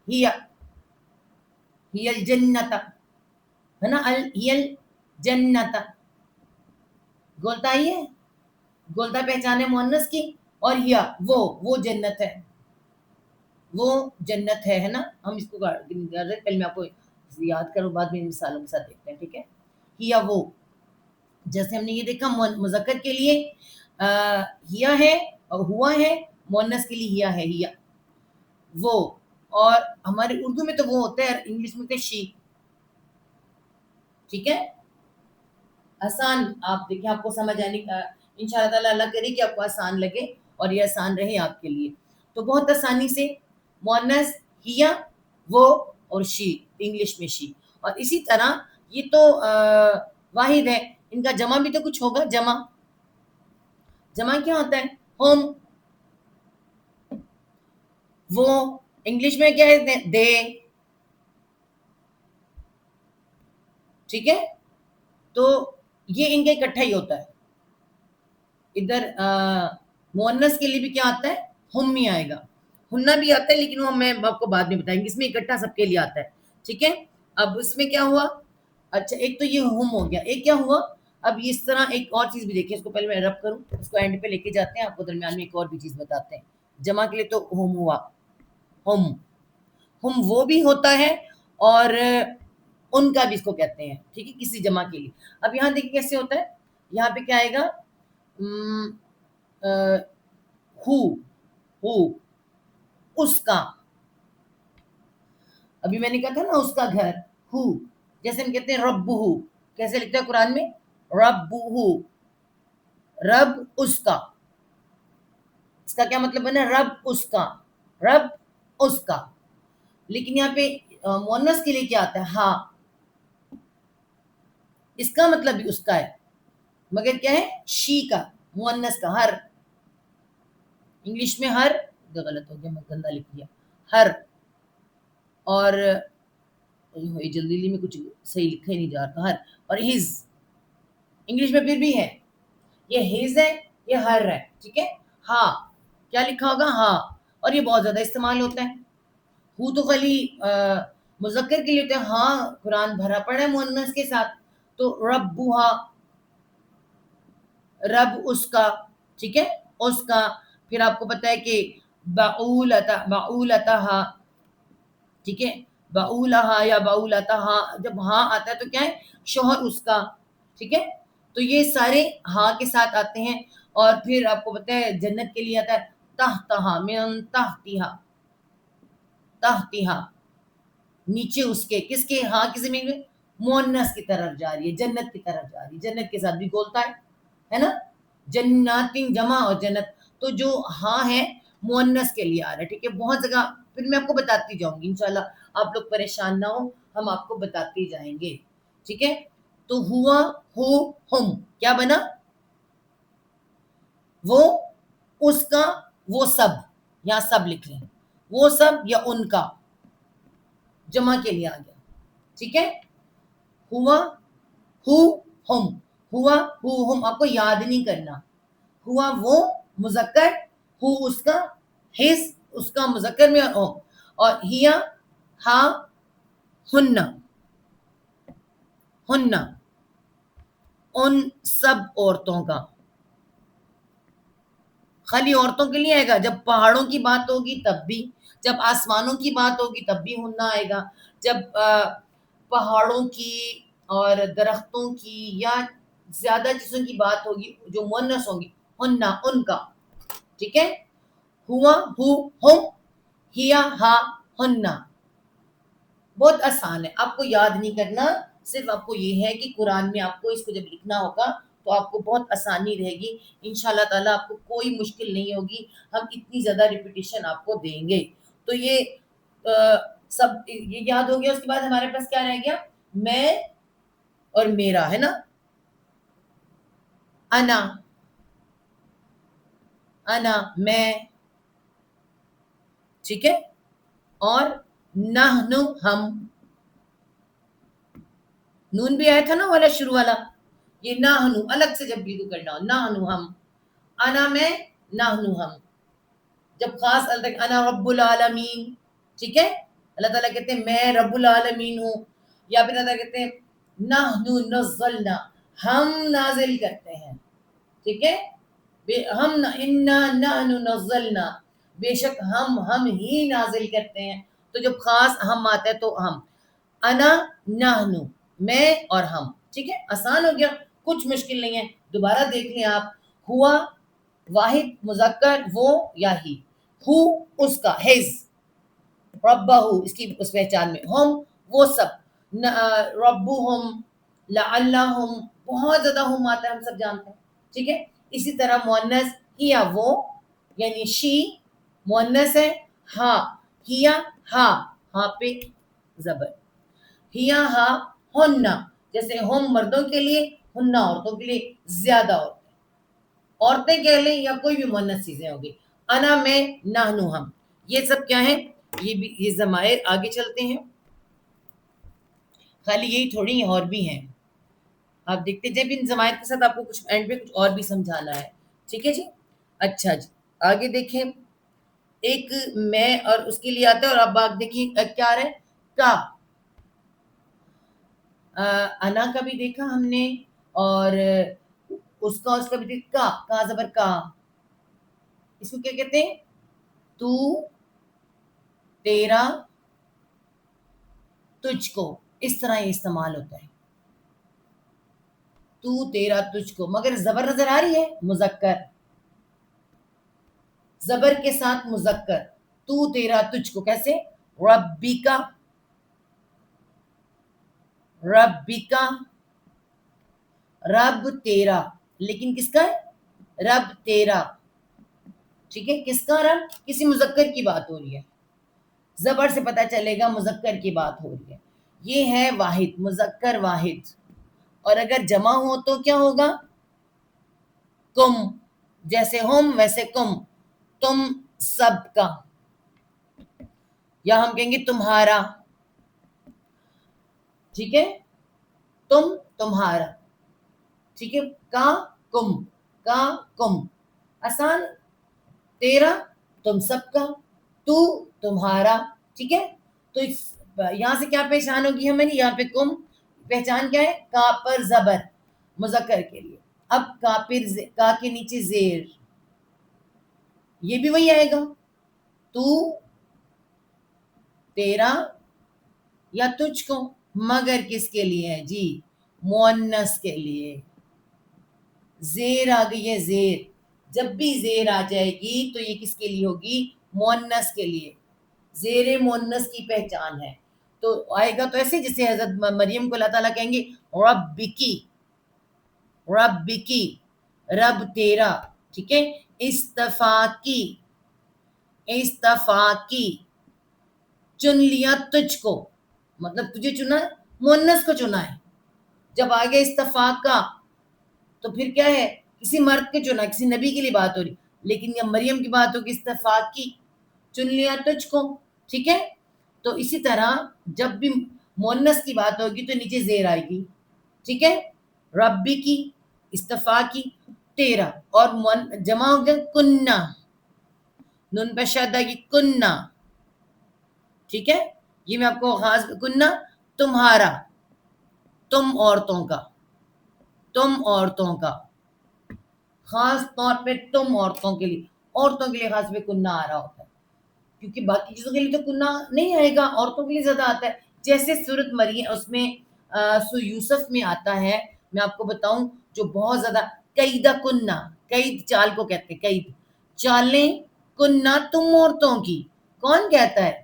ہیا، ہی الجنت، ہے نا، ہی الجنت. گولتا ہی ہے، گولتا پہچان ہے مؤنث کی. اور ہیا وہ جنت ہے، وہ جنت ہے نا. ہم اس کو پہلے میں آپ کو یاد کروں، بعد میں مثالوں کے ساتھ دیکھتے ہیں. ٹھیک ہے، ہیا وہ، جیسے ہم نے یہ دیکھا مذکر کے لیے ہیا ہے اور ہوا ہے، مؤنث کے لیے ہیا ہے، ہیا وہ. اور ہمارے اردو میں تو وہ ہوتا ہے، انگلش میں ہوتا ہے شی. ٹھیک ہے، آسان. آپ دیکھیں آپ کو سمجھ آنے کا ان شاء اللہ تعالیٰ، اللہ کرے کہ آپ کو آسان لگے اور یہ آسان رہے آپ کے لیے. تو بہت آسانی سے مؤنث ہیا، وہ، اور شی، انگلش میں شی. اور اسی طرح یہ تو واحد ہے، ان کا جمع بھی تو کچھ ہوگا. جمع کیا ہوتا ہے، ہوم. وہ انگلش میں کیا ہے، دے. ٹھیک ہے، تو یہ ان کا اکٹھا ہی ہوتا ہے. ادھر مؤنث کے لیے بھی کیا آتا ہے، ہم ہی آئے گا. ہننا بھی آتا ہے، لیکن وہ میں آپ کو بعد میں بتائیں گے. اس میں اکٹھا سب کے لیے آتا ہے. ٹھیک ہے، اب اس میں کیا ہوا، اچھا ایک تو یہ ہم ہو گیا، ایک کیا ہوا. اب اس طرح ایک اور چیز بھی دیکھیں، اس کو پہلے میں رب کروں، اس کو اینڈ پہ لے کے جاتے ہیں، آپ کو درمیان میں ایک اور بھی چیز بتاتے ہیں. جمع کے لیے تو ہم ہوا، ہم وہ بھی ہوتا ہے، اور ان کا بھی اس کو کہتے ہیں. ٹھیک ہے، کسی جمع کے لیے. اب یہاں دیکھیں کیسے ہوتا ہے، یہاں پہ کیا آئے گا، ہو اس کا. ابھی میں نے کہا تھا نا اس کا گھر، ہو. جیسے ہم کہتے ہیں ربہ، کیسے لکھتا ہے قرآن میں؟ ربہ، رب اس کا. اس کا کیا مطلب بنا؟ رب اس کا، رب اس کا. لیکن یہاں پہ مؤنث کے لیے کیا آتا ہے؟ ہاں. اس کا مطلب بھی اس کا ہے، مگر کیا ہے؟ شی کا، مؤنث کا، ہر. انگلش میں ہر، غلط ہو گیا، میں گندا لکھ دیا، ہر. اور جلدی میں کچھ صحیح لکھا ہی نہیں جا رہا، ہر. اور ہز، انگلش میں پھر بھی ہے، یہ ہز ہے، یہ ہر ہے، ٹھیک ہے. ہاں، کیا لکھا ہوگا؟ ہاں. اور یہ بہت زیادہ استعمال ہوتا ہے. ہو تو خالی مذکر کے لیے ہوتا ہے، ہاں قرآن بھرا پڑا ہے مؤنث کے ساتھ. تو ربھا، رب اس کا، ٹھیک ہے، اس کا. پھر آپ کو پتا ہے کہ بعولتہا، ٹھیک ہے، بعولہا یا بعولتہا، جب ہاں آتا ہے تو کیا ہے؟ شوہر اس کا، ٹھیک ہے. تو یہ سارے ہاں کے ساتھ آتے ہیں. اور پھر آپ کو پتا ہے جنت کے لیے آتا ہے تحتہا، من تحتہا، تحتہا، نیچے اس کے. کس کے؟ ہاں کی زمین میں مؤنث کی طرف جا رہی ہے، جنت کی طرف جا رہی ہے، جنت کے ساتھ بھی بولتا ہے نا. جنات جمع اور جنت. تو جو ہاں ہے مؤنث کے لیے آ رہا ہے، ٹھیک ہے. بہت جگہ پھر میں آپ کو بتاتی جاؤں گی انشاءاللہ، آپ لوگ پریشان نہ ہو، ہم آپ کو بتاتے جائیں گے، ٹھیک ہے. تو ہوا، ہو، ہم کیا بنا؟ وہ، اس کا، وہ سب. یہاں سب لکھ لیں، وہ سب یا ان کا، جمع کے لیے آ گیا، ٹھیک ہے. ہوا، ہو، ہم. ہوا، ہو، ہم آپ کو یاد نہیں کرنا. ہوا وہ مذکر، ہو اس کا، ہز اس کا مذکر میں، اور ہیا، ہاں، ہن، ہن ان سب عورتوں کا. خالی عورتوں کے لیے آئے گا. جب پہاڑوں کی بات ہوگی تب بھی، جب آسمانوں کی بات ہوگی تب بھی ہننا آئے گا. جب پہاڑوں کی اور درختوں کی یا زیادہ چیزوں کی بات ہوگی جو مؤنث ہوں گی، ہننا ان کا، ٹھیک ہے. ہوا، ہو، ہم، ہیا، ہا، ہننا. بہت آسان ہے، آپ کو یاد نہیں کرنا. صرف آپ کو یہ ہے کہ قرآن میں آپ کو اس کو جب لکھنا ہوگا تو آپ کو بہت آسانی رہے گی انشاءاللہ تعالیٰ. آپ کو کوئی مشکل نہیں ہوگی. ہم اتنی زیادہ ریپیٹیشن آپ کو دیں گے. تو یہ سب یہ یاد ہو گیا. اس کے بعد ہمارے پاس کیا رہ گیا؟ میں اور میرا، ہے نا. انا، انا میں، ٹھیک ہے. اور نحن ہم، نون بھی آیا تھا نا والا شروع والا. یہ نحن الگ سے جب بھی کرنا ہو، نحن ہم. انا میں، نحن ہم. جب خاص انا رب العالمین، ٹھیک ہے. اللہ تعالیٰ کہتے ہیں میں رب العالمین ہوں. یا پھر اللہ کہتے ہیں نحن نزلنا، ہم نازل کرتے ہیں، ٹھیک ہے. ہم انا نحن نزلنا، بے شک ہم ہی نازل کرتے ہیں. تو جب خاص ہم آتا ہے تو ہم. انا، نحن میں اور ہم، ٹھیک ہے. آسان ہو گیا، کچھ مشکل نہیں ہے. دوبارہ دیکھ لیں آپ. ہوا واحد مذکر وہ یا ہی. ہو اس کا، ہز. ربہ اس کی اس پہچان میں. ہم وہ سب. ربہم، لعلہم، بہت زیادہ ہم آتا ہے، ہم سب جانتے ہیں، ٹھیک ہے. اسی طرح مؤنث ہیا وہ، یعنی شی مؤنث ہے. ہاں، ہیا، ہاں، ہاں پہ زبر. ہیا، ہاں، ہننا، جیسے ہم مردوں کے لیے، ہننا عورتوں کے لیے، زیادہ عورتیں کہہ لیں یا کوئی بھی مؤنث چیزیں ہوگی. انا میں، نحن ہم. یہ سب کیا ہے؟ یہ بھی یہ ضمائر. آگے چلتے ہیں. خالی یہی تھوڑی اور بھی ہیں، آپ دیکھتے جب ان ضمائر کے ساتھ آپ کو کچھ اینڈ پہ کچھ اور بھی سمجھانا ہے، ٹھیک ہے جی. اچھا جی، آگے دیکھیں. ایک میں اور اس کے لیے آتا ہے. اور اب آپ دیکھیے کیا آ رہا ہے؟ کا. انا کا بھی دیکھا ہم نے، اور اس کا بھی دیکھا. کا زبر کا. اس کو کیا کہتے ہیں؟ تو، تیرا، تجھ کو. اس طرح یہ استعمال ہوتا ہے. تو، تیرا، تجھ کو. مگر زبر نظر آ رہی ہے؟ مذکر، زبر کے ساتھ مذکر. تو، تیرا، تجھ کو. کیسے؟ ربی کا، ربکا، رب تیرا، لیکن کس کا ہے؟ رب تیرا، ٹھیک ہے، کس کا رب؟ کسی مذکر کی بات ہو رہی ہے، زبر سے پتہ چلے گا مذکر کی بات ہو رہی ہے. یہ ہے واحد، مذکر واحد. اور اگر جمع ہو تو کیا ہوگا؟ کم، جیسے ہم ویسے کم، تم سب کا، یا ہم کہیں گے تمہارا، ٹھیک ہے، تم تمہارا، ٹھیک ہے. کا کم، کا کم، آسان. تیرا تم سب کا، تو تمہارا، ٹھیک ہے. تو یہاں سے کیا پہچان ہوگی ہمیں؟ یہاں پہ کم پہچان کیا ہے؟ کا پر زبر مذکر کے لیے. اب کا پر کا کے نیچے زیر، یہ بھی وہی آئے گا، تو تیرا یا تجھ کو، مگر کس کے لیے ہے جی؟ مؤنث کے لیے. زیر آ گئی ہے، زیر. جب بھی زیر آ جائے گی تو یہ کس کے لیے ہوگی؟ مؤنث کے لیے. زیر مؤنث کی پہچان ہے. تو آئے گا تو ایسے جیسے حضرت مریم کو اللہ تعالیٰ کہیں گے ربکی، ربکی، رب تیرا، ٹھیک ہے. استفاکی، استفاکی، چن لیا تجھ کو، مطلب تجھے چنا، مؤنث کو چنا ہے. جب آگے استفاقہ تو پھر کیا ہے؟ کسی مرد کے چنا، کسی نبی کے لیے بات ہو رہی. لیکن یہ مریم کی بات ہوگی استفاقی، چن لیا تجھ کو، ٹھیک ہے. تو اسی طرح جب بھی مؤنث کی بات ہوگی تو نیچے زیر آئے گی، ٹھیک ہے. ربی کی، استفاقی، تیرا. اور جمع ہو گیا کنہ، نون پہ شدہ کی کنہ، ٹھیک ہے. یہ میں آپ کو خاص کنہ، تمہارا، تم عورتوں کا، تم عورتوں کا، خاص طور پہ تم عورتوں کے لیے، عورتوں کے لیے خاص پہ کنہ آ رہا ہوتا ہے، کیونکہ باقی چیزوں کے لیے تو کنہ نہیں آئے گا، عورتوں کے لیے زیادہ آتا ہے. جیسے سورۃ مریم اس میں سو یوسف میں آتا ہے، میں آپ کو بتاؤں جو بہت زیادہ قیدہ کنہ، قید چال کو کہتے ہیں، قید چالیں کنہ تم عورتوں کی. کون کہتا ہے؟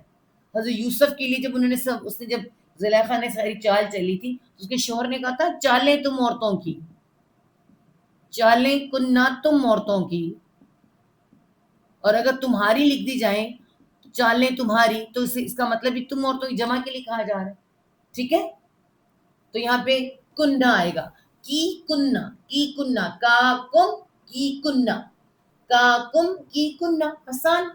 حضرت یوسف کے لیے جب انہوں نے اس نے جب زلیخا نے ساری چال چلی تھی، اس کے شوہر نے کہا تھا چالیں تم عورتوں کی، چالیں کنہ تم عورتوں کی. اور اگر تمہاری لکھ دی جائیں چالیں تمہاری، تو اس کا مطلب بھی تم عورتوں کی جمع کے لیے کہا جا رہا ہے، ٹھیک ہے. تو یہاں پہ کنہ آئے گا، کی کنہ، کی کنہ، کا کم کی کنہ، کا کم کی کنہ. آسان.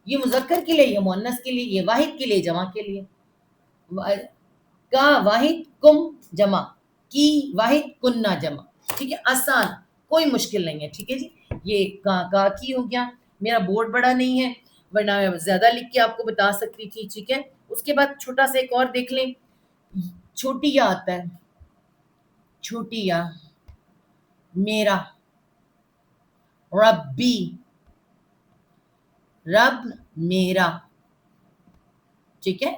یہ مذکر کے لیے، یہ مؤنث کے لیے، یہ واحد کے لیے، جمع کے لیے. کا واحد، کم جمع، کی واحد، کنہ جمع، ٹھیک ہے. آسان، کوئی مشکل نہیں ہے، ٹھیک ہے جی. یہ کا کی ہو گیا. میرا بورڈ بڑا نہیں ہے ورنہ میں زیادہ لکھ کے آپ کو بتا سکتی تھی، ٹھیک ہے. اس کے بعد چھوٹا سا ایک اور دیکھ لیں، چھوٹی یا آتا ہے، چھوٹی یا، میرا، ربی، رب میرا، ٹھیک ہے.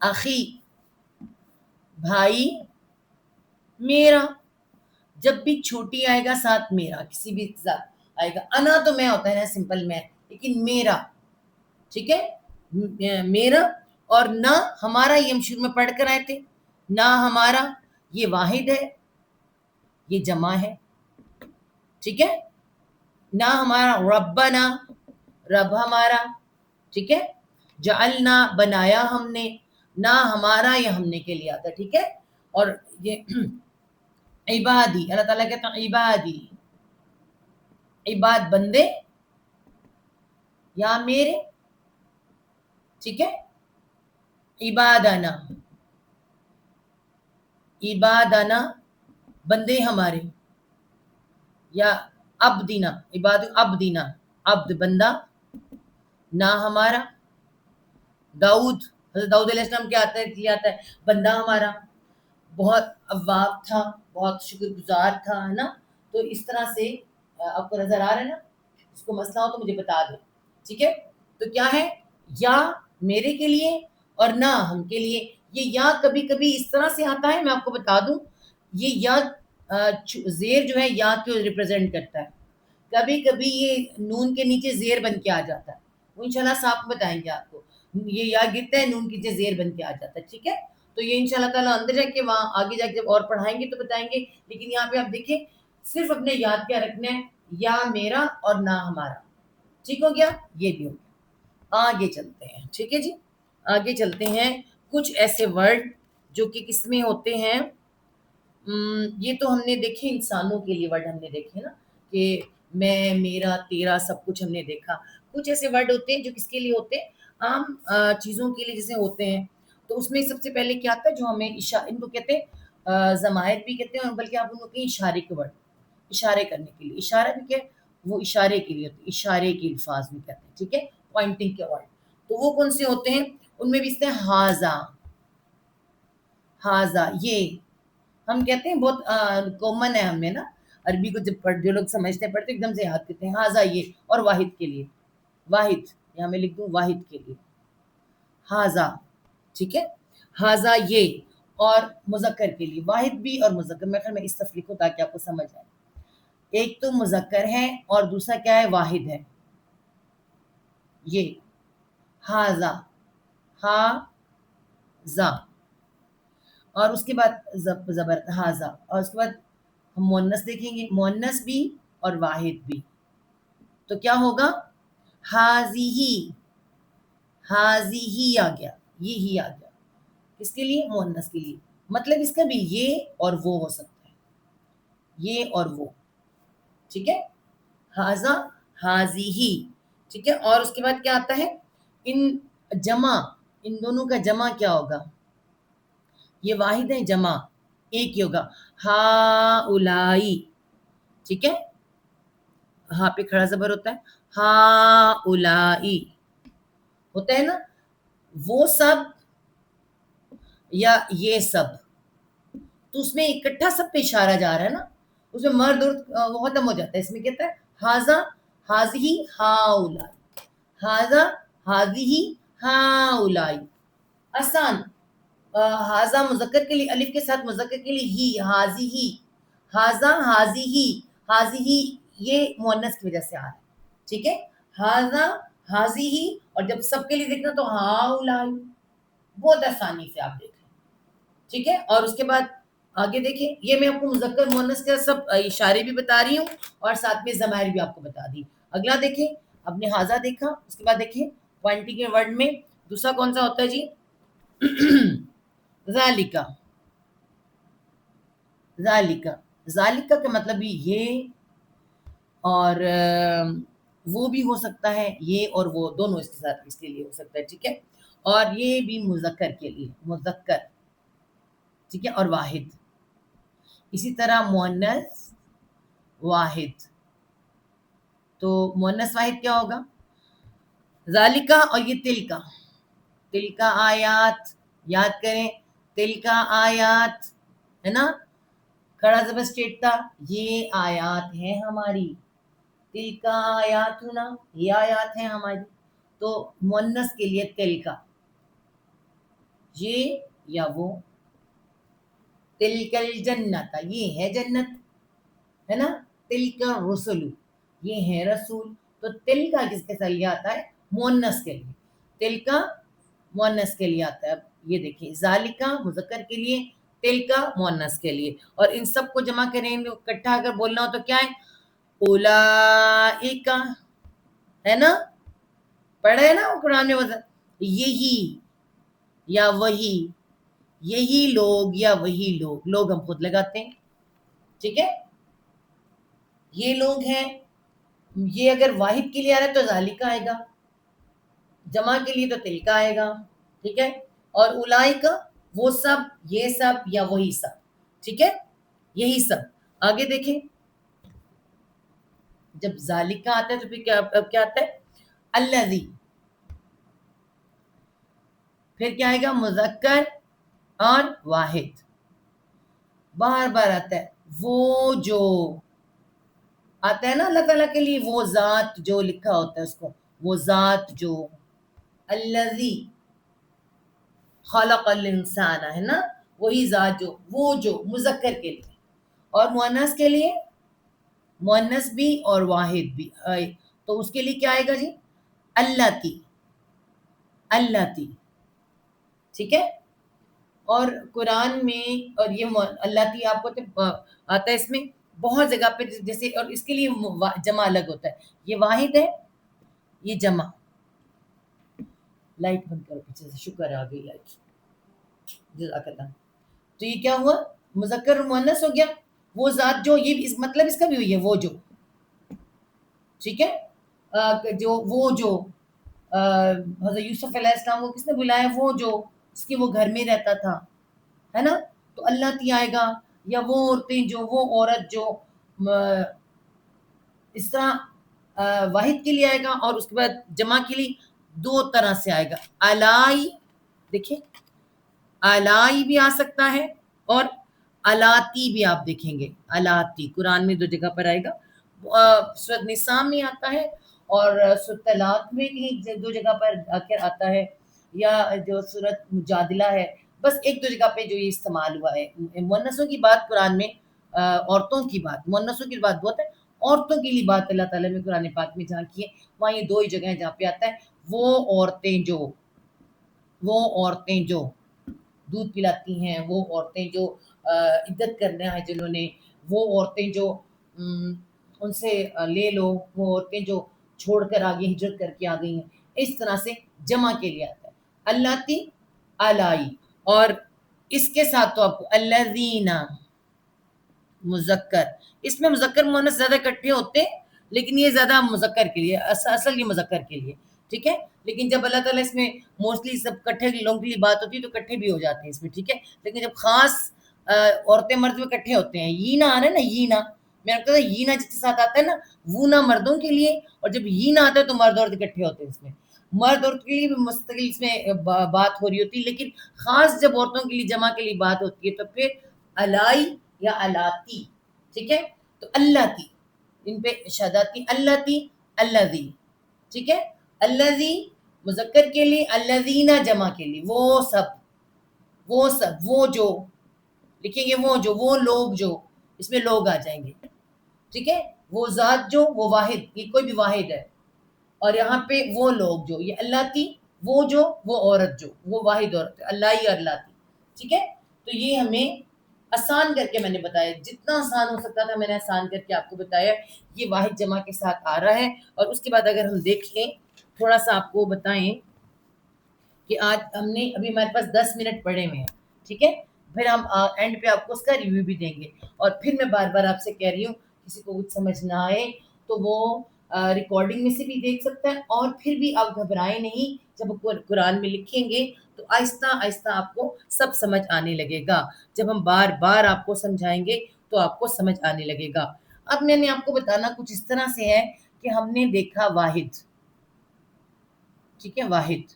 اخی، بھائی میرا. جب بھی چھوٹی آئے گا ساتھ میرا، کسی بھی ساتھ آئے گا. انا تو میں ہوتا ہے نا، سمپل میں، لیکن میرا، ٹھیک ہے، میرا. اور نہ ہمارا، یہ ہم شروع میں پڑھ کر آئے تھے، نہ ہمارا، یہ واحد ہے، یہ جمع ہے، ٹھیک ہے. نہ ہمارا، ربنا، رب ہمارا، ٹھیک ہے. جعلنا، بنایا ہم نے، نہ ہمارا، یہ ہم نے کے لیے آتا ہے، ٹھیک ہے. اور یہ عبادی، اللہ تعالیٰ کہتا ہے عبادی، عباد بندے یا میرے، ٹھیک ہے. عبادنا، عبادنا، بندے ہمارے، یا عبدنا، عباد عبدنا، عبد بندہ، نہ ہمارا. داؤد، حضرت داؤد علیہ السلام کیا آتا ہے؟ کیا آتا ہے بندہ ہمارا، بہت اواب تھا، بہت شکر گزار تھا، ہے نا. تو اس طرح سے آپ کو نظر آ رہا ہے نا. اس کو مسئلہ ہو تو مجھے بتا دیں، ٹھیک ہے. تو کیا ہے؟ یا میرے کے لیے اور نہ ہم کے لیے. یہ یا کبھی کبھی اس طرح سے آتا ہے، میں آپ کو بتا دوں، یہ یا زیر جو ہے یا کو ریپرزینٹ کرتا ہے. کبھی کبھی یہ نون کے نیچے زیر بن کے آ جاتا ہے، وہ انشاءاللہ صاحب بتائیں گے آپ کو. یہ یا گرتا ہے، نون کے نیچے زیر بن کے آ جاتا ہے، ٹھیک ہے. تو یہ انشاءاللہ تعالیٰ اندر جا کے وہاں آگے جا کے جب اور پڑھائیں گے تو بتائیں گے. لیکن یہاں پہ آپ دیکھیں صرف اپنے یاد کیا رکھنا ہے, یا میرا اور نہ ہمارا. ٹھیک ہو گیا, یہ بھی ہو گیا. آگے چلتے ہیں. ٹھیک ہے جی, آگے چلتے ہیں. کچھ ایسے ورڈ جو کہ کس میں ہوتے ہیں, یہ تو ہم نے دیکھے انسانوں کے لیے ورڈ ہم نے دیکھے نا, کہ میں, میرا, تیرا, سب کچھ ہم نے دیکھا. کچھ ایسے ورڈ ہوتے ہیں جو کس کے لیے ہوتے ہیں, عام چیزوں کے لیے جیسے ہوتے ہیں. تو اس میں سب سے پہلے کیا آتا ہے, جو ہمیں ان کو کہتے ہیں ضمائر بھی کہتے ہیں, اور بلکہ آپ ان کو کہیں اشارے کے ورڈ, اشارے کرنے کے لیے. اشارہ بھی کیا, وہ اشارے کے لیے ہوتے ہیں, اشارے کے الفاظ بھی کہتے ہیں. ٹھیک ہے, پوائنٹنگ کے ورڈ. تو وہ کون سے ہوتے ہیں, ان میں بھی اس طرح ہاذا, ہاذا یہ ہم کہتے ہیں, بہت کامن ہے ہمیں نا, عربی کو جب جو لوگ سمجھتے ہیں پڑھتے ایک دم سے یاد کرتے ہیں ہاذا یہ. اور واحد کے لیے, واحد, یہاں میں لکھ دوں واحد کے لیے ہاذا. ٹھیک ہے, ہاذا یہ. اور مذکر کے لیے واحد بھی اور مذکر. میں خیال میں اس طرف لکھوں تاکہ آپ کو سمجھ آئے. ایک تو مذکر ہے اور دوسرا کیا ہے, واحد ہے. یہ ہاذا, ہاذا. اور اس کے بعد زبر ہاذا, اور اس کے بعد ہم مؤنث دیکھیں گے, مؤنث بھی اور واحد بھی. تو کیا ہوگا, ہاذیہی, ہاذیہی آ گیا, یہی آ گیا. کس کے لیے, مؤنث کے لیے. مطلب اس کا بھی یہ اور وہ ہو سکتا ہے, یہ اور وہ. ٹھیک ہے, ہاذا, ہاذیہی. ٹھیک ہے, اور اس کے بعد کیا آتا ہے, ان جمع, ان دونوں کا جمع کیا ہوگا, یہ واحد ہے, جمع ایک ہی ہوگا, ہاؤلائی. ٹھیک ہے, ہاں پہ کھڑا زبر ہوتا ہے, ہاؤلائی ہوتا ہے نا, وہ سب یا یہ سب. تو اس میں اکٹھا سب پہ اشارہ جا رہا ہے نا, اس میں مرد عورت وہ ختم ہو جاتا ہے. اس میں کہتا ہے ہاذا, ہاذیہی, ہاؤلائی, ہاذا, ہاذیہی, ہاؤلائی. آسان. ہاذا مذکر کے لیے الف کے ساتھ, مذکر کے لیے ہی, ہاذیہی, ہاذا, ہاذیہی, ہاذیہی یہ مؤنث کی وجہ سے آ رہا ہے. ٹھیک ہے, ہاذا, ہاذیہی, اور جب سب کے لیے دیکھنا تو ہاؤلائی. بہت آسانی سے آپ دیکھ لیں. ٹھیک ہے, اور اس کے بعد آگے دیکھیں, یہ میں آپ کو مذکر مؤنث کے سب اشارے بھی بتا رہی ہوں اور ساتھ میں ضمائر بھی آپ کو بتا دی. اگلا دیکھیں, آپ نے ہاذا دیکھا, اس کے بعد دیکھیں پوائنٹنگ کے ورڈ میں دوسرا کون سا ہوتا ہے جی, ذالکا. ذالکا, ذالکا کا مطلب بھی یہ اور وہ بھی ہو سکتا ہے, یہ اور وہ دونوں اس کے ساتھ اس کے لیے ہو سکتا ہے. ٹھیک ہے, اور یہ بھی مذکر کے لیے, مذکر. ٹھیک ہے, اور واحد. اسی طرح مؤنث, واحد. تو مؤنث واحد کیا ہوگا, ذالکا, اور یہ تلکا. تلکا آیات, یاد کریں, تلکا آیات ہے نا, کھڑا زبر اسٹیٹ تھا, یہ آیات ہیں ہماری. تلکا آیاتنا, یہ آیات ہیں ہماری. تو مؤنث کے لیے تلکا, یہ یا وہ. تلکل جنت, یہ ہے جنت ہے نا. تلکا رسول, یہ ہے رسول. تو تلکا کس کے لیے آتا ہے, مؤنث کے لیے. تلکا مؤنث کے لیے آتا ہے. اب یہ دیکھیں, ذالکا مذکر کے لیے, تلکا مؤنث کے لیے. اور ان سب کو جمع کریں, اکٹھا اگر بولنا ہو تو کیا ہے, اولائکا ہے نا, پڑھا ہے نا وہ قرآن میں وزن. یہی یا وہی, یہی لوگ یا وہی لوگ, لوگ ہم خود لگاتے ہیں. ٹھیک ہے, یہ لوگ ہیں. یہ اگر واحد کے لیے آ رہا ہے تو ذالکا آئے گا, جمع کے لیے تو تلکا آئے گا. ٹھیک ہے, اور اولائکا وہ سب, یہ سب یا وہی سب. ٹھیک ہے, یہی سب. آگے دیکھیں, جب ذالکا آتا ہے تو پھر کیا آتا ہے, الذی. پھر کیا آئے گا, مذکر اور واحد. بار بار آتا ہے, وہ جو آتا ہے نا اللہ تعالیٰ کے لیے, وہ ذات جو لکھا ہوتا ہے اس کو, وہ ذات جو. الذی خلق الانسان ہے نا, وہی ذات جو, وہ جو مذکر کے لیے. اور مؤنث کے لیے, مؤنث بھی اور واحد بھی. تو اس کے لیے کیا آئے گا جی, اللاتی, اللاتی. ٹھیک ہے, اور قرآن میں اور یہ اللہ کی آپ کو آتا ہے اس میں بہت جگہ پہ جیسے، اور اس کے لیے جمع الگ ہوتا ہے. یہ واحد ہے، یہ جمع. لائٹ بند کرو پیچھے سے، شکر آ گئی لائٹ. جزاک اللہ. تو یہ کیا ہوا؟ مذکر مؤنث ہو گیا. وہ ذات جو، یہ مطلب اس کا بھی ہوئی ہے وہ جو، ٹھیک ہے، جو وہ جو حضرت یوسف علیہ السلام کو کس نے بلایا؟ وہ جو اس کے وہ گھر میں رہتا تھا، ہے نا. تو اللہ تی آئے گا، یا وہ عورتیں جو، وہ عورت جو. اس طرح واحد کے لیے آئے گا، اور اس کے بعد جمع کے لیے دو طرح سے آئے گا. الائی، دیکھیں الائی بھی آ سکتا ہے، اور الاتی بھی آپ دیکھیں گے. الاتی قرآن میں دو جگہ پر آئے گا. سورۃ نساء میں آتا ہے، اور سورۃ طلاق میں کہیں دو جگہ پر آتا ہے، یا جو سورۃ مجادلہ ہے، بس ایک دو جگہ پہ جو یہ استعمال ہوا ہے. مؤنثوں کی بات قرآن میں، عورتوں کی بات، مؤنثوں کی بات بہت ہے، عورتوں کے لیے بات اللہ تعالیٰ نے قرآن پاک میں جہاں کی ہے، وہاں یہ دو ہی جگہ ہیں جہاں پہ آتا ہے. وہ عورتیں جو، وہ عورتیں جو دودھ پلاتی ہیں، وہ عورتیں جو عدت کرنا ہے جنہوں نے، وہ عورتیں جو ان سے لے لو، وہ عورتیں جو چھوڑ کر آگے ہجرت کر کے آ گئی ہیں. اس طرح سے جمع کے لیے آتا ہے اللاتی، الائی. اور اس کے ساتھ تو آپ کو الذین مذکر، اس میں مذکر مؤنث زیادہ اکٹھے ہوتے ہیں، لیکن یہ زیادہ مذکر کے لیے، اصل یہ مذکر کے لیے، ٹھیک ہے. لیکن جب اللہ تعالیٰ اس میں موسٹلی سب کٹھے لوگوں کے لیے بات ہوتی ہے تو کٹھے بھی ہو جاتے ہیں اس میں، ٹھیک ہے. لیکن جب خاص عورتیں مرد میں کٹھے ہوتے ہیں، یہ نہ آ رہا ہے نا، یہ نہ، میں نے کہا یہ نہ جس کے ساتھ آتا ہے نا، وہ نہ مردوں کے لیے، اور جب یہ نہ آتا ہے تو مرد عورت اکٹھے ہوتے ہیں اس میں. مرد عورت کے لیے بھی مستقل اس میں بات ہو رہی ہوتی ہے، لیکن خاص جب عورتوں کے لیے جمع کے لیے بات ہوتی ہے تو پھر الائی یا الاتی، ٹھیک ہے. تو اللہ تی، ان پہ شہاداتی، اللہ تی، الذی، ٹھیک ہے. الذی مذکر کے لیے، الذین جمع کے لیے، وہ سب، وہ سب، وہ جو لکھیں گے، وہ جو، وہ لوگ جو، اس میں لوگ آ جائیں گے، ٹھیک ہے. وہ ذات جو، وہ واحد، یہ کوئی بھی واحد ہے. اور یہاں پہ وہ لوگ جو، یہ اللہ تی، وہ جو، وہ عورت جو، وہ واحد عورت، اللہ ہی اور اللہ تی، ٹھیک ہے. تو یہ ہمیں آسان کر کے میں نے بتایا، جتنا آسان ہو سکتا تھا میں نے آسان کر کے آپ کو بتایا. یہ واحد جمع کے ساتھ آ رہا ہے. اور اس کے بعد اگر ہم دیکھ لیں، تھوڑا سا آپ کو بتائیں کہ آج ہم نے ابھی ہمارے پاس 10 منٹ پڑے ہوئے ہیں، ٹھیک ہے. پھر ہم اینڈ پہ آپ کو اس کا ریویو بھی دیں گے. اور پھر میں بار بار آپ سے کہہ رہی ہوں، کسی کو کچھ سمجھ نہ آئے تو وہ ریکارڈنگ میں سے بھی دیکھ سکتا ہے. اور پھر بھی آپ گھبرائیں نہیں، جب قرآن میں لکھیں گے تو آہستہ آہستہ آپ کو سب سمجھ آنے لگے گا. جب ہم بار بار آپ کو سمجھائیں گے تو آپ کو سمجھ آنے لگے گا. اب میں نے آپ کو بتانا کچھ اس طرح سے ہے کہ ہم نے دیکھا واحد، ٹھیک ہے، واحد،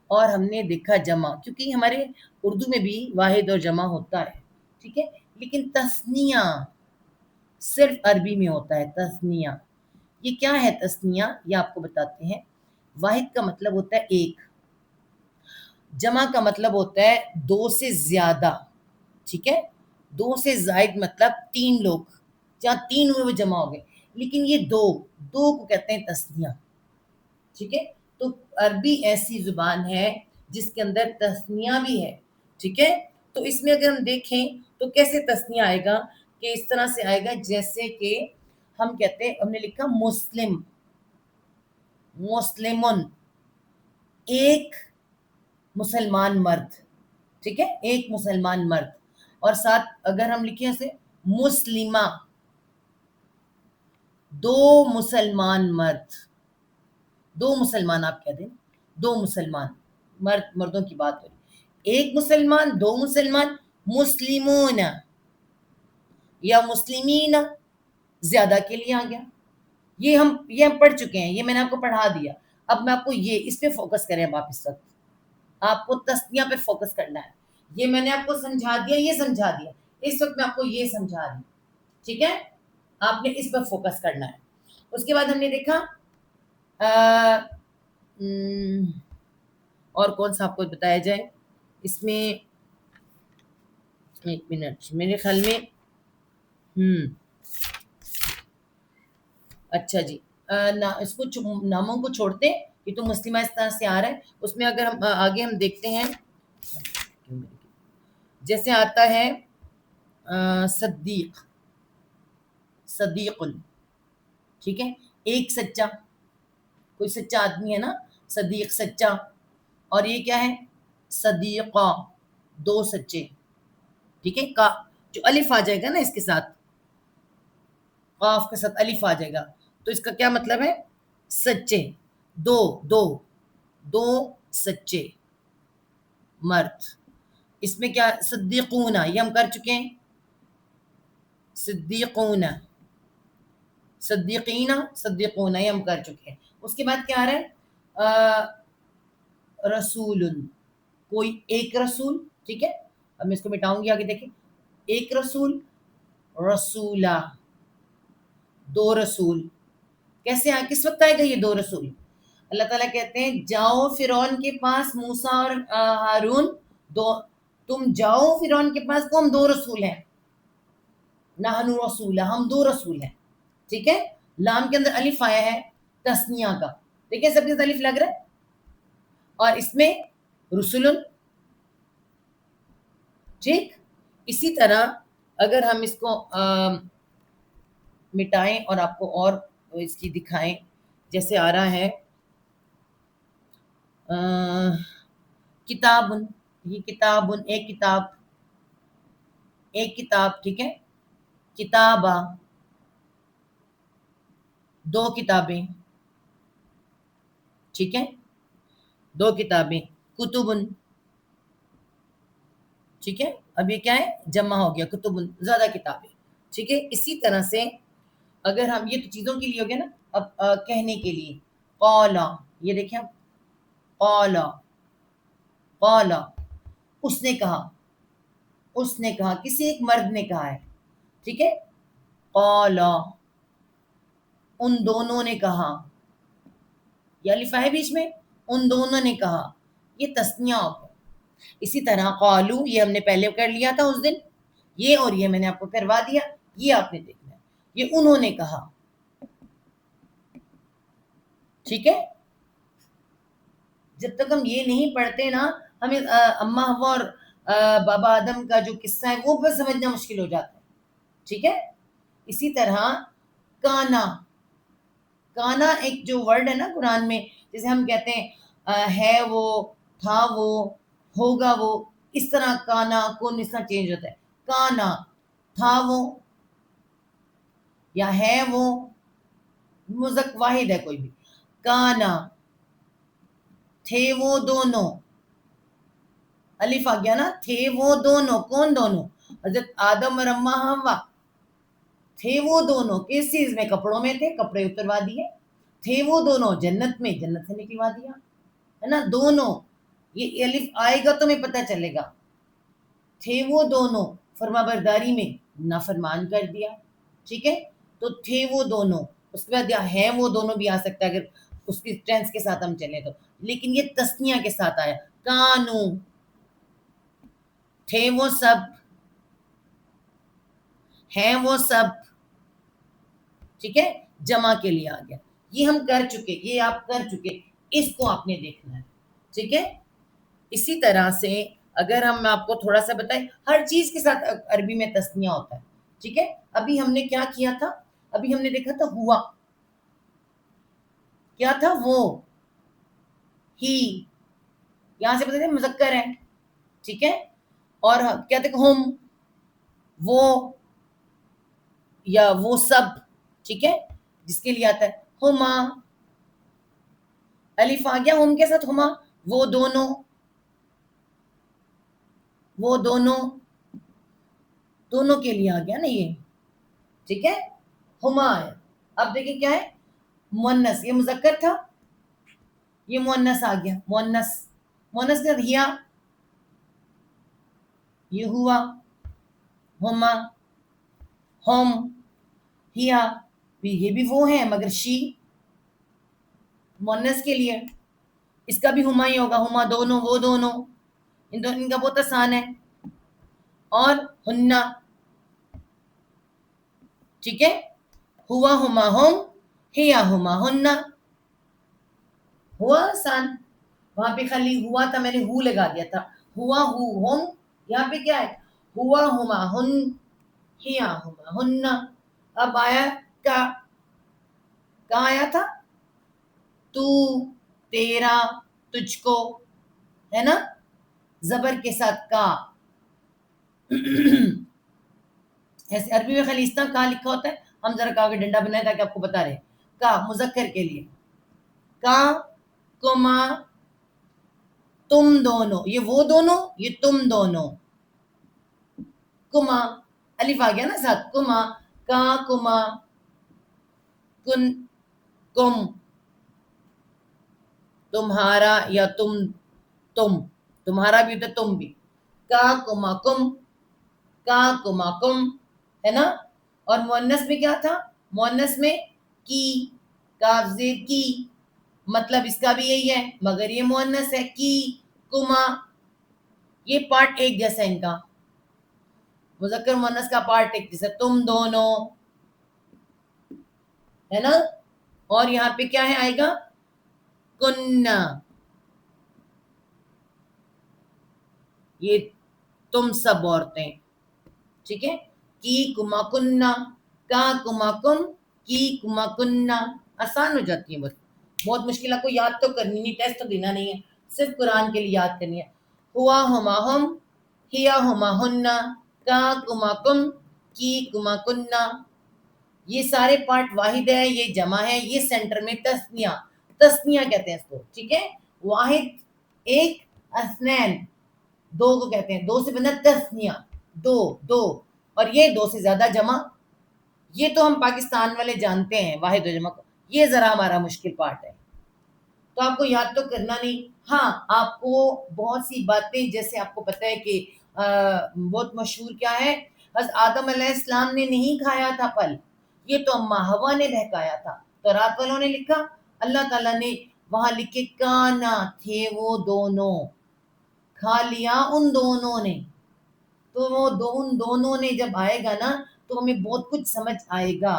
اور ہم نے دیکھا جمع، کیونکہ ہمارے اردو میں بھی واحد اور جمع ہوتا ہے، ٹھیک ہے. لیکن تثنیہ صرف عربی میں ہوتا ہے. تثنیہ یہ کیا ہے؟ تثنیہ یہ آپ کو بتاتے ہیں. واحد کا مطلب ہوتا ہے ایک، جمع کا مطلب ہوتا ہے دو سے زیادہ، ٹھیک ہے. دو سے زائد مطلب تین لوگ، جہاں تین ہوئے وہ جمع ہو گئے. لیکن یہ دو کو کہتے ہیں تثنیہ، ٹھیک ہے. تو عربی ایسی زبان ہے جس کے اندر تثنیہ بھی ہے، ٹھیک ہے. تو اس میں اگر ہم دیکھیں تو کیسے تثنیہ آئے گا، کہ اس طرح سے آئے گا جیسے کہ ہم کہتے ہیں، ہم نے لکھا مسلم، مسلمن، ایک مسلمان مرد، ٹھیک ہے، ایک مسلمان مرد. اور ساتھ اگر ہم لکھیں اسے مسلمہ، دو مسلمان مرد، دو مسلمان آپ کہہ دیں، دو مسلمان مردوں کی بات ہو رہی، ایک مسلمان، دو مسلمان، مسلمون یا مسلمین زیادہ کے لیے آ گیا. یہ ہم پڑھ چکے ہیں، یہ میں نے آپ کو پڑھا دیا. اب میں آپ کو یہ اس پہ فوکس کریں. اب آپ اس وقت آپ کو تثنیہ پہ فوکس کرنا ہے. یہ میں نے آپ کو سمجھا دیا، یہ سمجھا دیا. اس وقت میں آپ کو یہ سمجھا رہی ہوں، ٹھیک ہے. آپ نے اس پر فوکس کرنا ہے. اس کے بعد ہم نے دیکھا اور کون سا آپ کو بتایا جائے اس میں، ایک منٹ، میرے خیال میں اچھا جی، اس کو ناموں کو چھوڑتے، یہ تو مسلمہ اس طرح سے آ رہا ہے. اس میں اگر ہم آگے ہم دیکھتے ہیں، دیکھتی ہوں. جیسے آتا ہے صدیق، صدیق، ٹھیک ہے، ایک سچا، کوئی سچا آدمی ہے نا، صدیق سچا. اور یہ کیا ہے؟ صدیقہ، دو سچے. ٹھیک ہے، کا جو الف آ جائے گا نا اس کے ساتھ، قاف کے ساتھ الف آ جائے گا، تو اس کا کیا مطلب ہے؟ سچے، دو دو دو سچے مرد. اس میں کیا؟ صدیقون، یہ ہم کر چکے ہیں، صدیقون، صدیقین، صدیقون، یہ ہم کر چکے ہیں. اس کے بعد کیا آ رہا ہے؟ رسول، کوئی ایک رسول. ٹھیک ہے، اب میں اس کو مٹاؤں گی، آگے دیکھیں. ایک رسول، رسولہ، دو رسول. کیسے کس وقت آئے گا یہ دو رسول؟ اللہ تعالیٰ کہتے ہیں جاؤ فرعون کے پاس موسیٰ اور ہارون، تم جاؤ فرعون کے پاس، تو ہم دو رسول ہیں. نحن رسولہ، ہم دو رسول ہیں. ٹھیک ہے، لام کے اندر الف آیا ہے تثنیہ کا، دیکھیں سب کے ساتھ الف لگ رہا ہے. اور اس میں رسول. ٹھیک، اسی طرح اگر ہم اس کو مٹائیں اور آپ کو اور اس کی دکھائیں، جیسے آ رہا ہے کتاب، یہ کتاب، ایک کتاب، ایک کتاب. ٹھیک ہے، کتابہ، دو کتابیں. ٹھیک ہے، دو کتابیں. کتب، ٹھیک ہے، اب یہ کیا ہے؟ جمع ہو گیا، کتب، زیادہ کتابیں. ٹھیک ہے، اسی طرح سے اگر ہم، یہ تو چیزوں کے لیے ہو گیا نا. اب کہنے کے لیے قولا، یہ دیکھیں قولا، قولا، اس نے کہا، اس نے کہا، کسی ایک مرد نے کہا ہے. ٹھیک ہے، قولا، ان دونوں نے کہا، یہ الف ہے بیچ میں، ان دونوں نے کہا، یہ تثنیہ ہو گیا. اسی طرح قالو، یہ ہم نے پہلے کر لیا تھا اس دن، یہ اور یہ میں نے آپ کو کروا دیا، یہ آپ نے دیکھنا ہے. یہ انہوں نے کہا. ٹھیک ہے، جب تک ہم یہ نہیں پڑھتے نا، ہمیں اماں حوا اور بابا آدم کا جو قصہ ہے وہ بس سمجھنا مشکل ہو جاتا ہے. ٹھیک ہے، اسی طرح کانا، کانا ایک جو ورڈ ہے نا قرآن میں، جیسے ہم کہتے ہیں ہے وہ، تھا وہ، ہوگا وہ، اس طرح کانا کون اس طرح چینج ہوتا ہے. کانا، تھا وہ یا ہے وہ، مذک واحد ہے کوئی بھی. کانا، تھے وہ دونوں، الف آ گیا نا، تھے وہ دونوں. کون دونوں؟ حضرت آدم اور اماں حوا. تھے وہ دونوں کس چیز میں؟ کپڑوں میں تھے، کپڑے اتروا دیے. تھے وہ دونوں جنت میں، جنت سے نکلوا دیا، ہے نا. دونوں، یہ الف آئے گا تو ہمیں پتہ چلے گا. تھے وہ دونوں فرما برداری میں نافرمان کر دیا. ٹھیک ہے، تو تھے وہ دونوں. اس کے بعد ہے وہ دونوں بھی آ سکتا ہے اگر اس کی ٹینس کے ساتھ ہم چلیں تو، لیکن یہ تسنیہ کے ساتھ آیا. کانو، تھے وہ سب، ہیں وہ سب. ٹھیک ہے، جمع کے لیے آ گیا. یہ ہم کر چکے، یہ آپ کر چکے، اس کو آپ نے دیکھنا ہے. ٹھیک ہے، اسی طرح سے اگر ہم آپ کو تھوڑا سا بتائیں، ہر چیز کے ساتھ عربی میں تسنیہ ہوتا ہے. ٹھیک ہے، ابھی ہم نے کیا کیا تھا؟ ابھی ہم نے دیکھا تھا ہوا، کیا تھا؟ وہ، ہی، یہاں سے پتہ ہے مذکر ہے. ٹھیک ہے، اور کیا تھا؟ ہم، وہ یا وہ سب. ٹھیک ہے، جس کے لیے آتا ہے ہما، الف آ گیا ہم کے ساتھ، ہما، وہ دونوں، وہ دونوں، دونوں کے لیے آ گیا نا یہ. ٹھیک ہے، ہما ہے. اب دیکھیں کیا ہے؟ مؤنث، یہ مذکر تھا، یہ مؤنث آ گیا. مؤنث، مؤنث کا ہیا، یہ ہوا، ہما، ہم، ہیا. یہ بھی وہ ہیں مگر شی، مؤنث کے لیے اس کا بھی ہما ہی ہوگا. ہما، دونوں، وہ دونوں، ان کا بہت آسان ہے. اور ہننا. ٹھیک ہے، ہوا، ہما، ہم، ہیا، ہما، ہننا. ہوا آسان، وہاں پہ خالی ہوا تھا، میں نے ہو لگا دیا تھا. ہوا ہم، یہاں پہ کیا ہے؟ ہوا ہما ہن، ہیا ہما ہن. اب آیا کا، کہاں آیا تھا؟ تو، تیرا، تجھ کو، ہے نا، زبر کے ساتھ کا. ایسے عربی میں خالی اس طرح کہاں لکھا ہوتا ہے، ہم ذرا کا ڈنڈا بنائے تاکہ آپ کو بتا رہے. کا مذکر کے لیے، کا کما تم دونوں، یہ وہ دونوں، یہ تم دونوں. کما الف آ گیا نا ساتھ، کما، کا کما، کن کم، تمہارا یا تم تمہارا بھی ہوتا ہے، تم بھی. کا کما کم، کا کما کم، ہے نا. اور مؤنث میں کیا تھا؟ مؤنث میں کی، کاف زیر کی، مطلب اس کا بھی یہی ہے مگر یہ مؤنث ہے. کی کما، یہ پارٹ ایک جیسا ان کا، مذکر مؤنث کا پارٹ ایک جیسا، تم دونوں، ہے نا. اور یہاں پہ کیا ہے آئے گا؟ کننا، یہ تم سب عورتیں، ٹھیک ہے. کی کما کننا، کا کما کم، کی کما کننا. آسان ہو جاتی ہے، بہت مشکل آپ کو یاد تو کرنی نہیں، ٹیسٹ تو دینا نہیں ہے، صرف قرآن کے لیے یاد کرنی ہے. ہوا ہما ہم، ہیا ہما ہننا، کا کما کم، کی کما کننا. یہ سارے پارٹ واحد ہے، یہ جمع ہے، یہ سینٹر میں تسنیہ، تسنیہ کہتے ہیں اس کو، ٹھیک ہے. واحد ایک، اثنین دو کو کہتے ہیں، دو سے بنا تسنیہ، دو دو. اور یہ دو سے زیادہ جمع، یہ تو ہم پاکستان والے جانتے ہیں واحد و جمع کو، یہ ذرا ہمارا مشکل پارٹ ہے، تو آپ کو یاد تو کرنا نہیں. ہاں آپ کو بہت سی باتیں، جیسے آپ کو پتہ ہے کہ بہت مشہور کیا ہے، حضرت آدم علیہ السلام نے نہیں کھایا تھا پھل، یہ تو اما ہوا نے بہکایا تھا. تو رات والوں نے لکھا، اللہ تعالیٰ نے وہاں لکھے کانا، تھے وہ دونوں، کھا لیا ان دونوں نے. تو وہ ان دونوں نے جب آئے گا نا تو ہمیں بہت کچھ سمجھ آئے گا،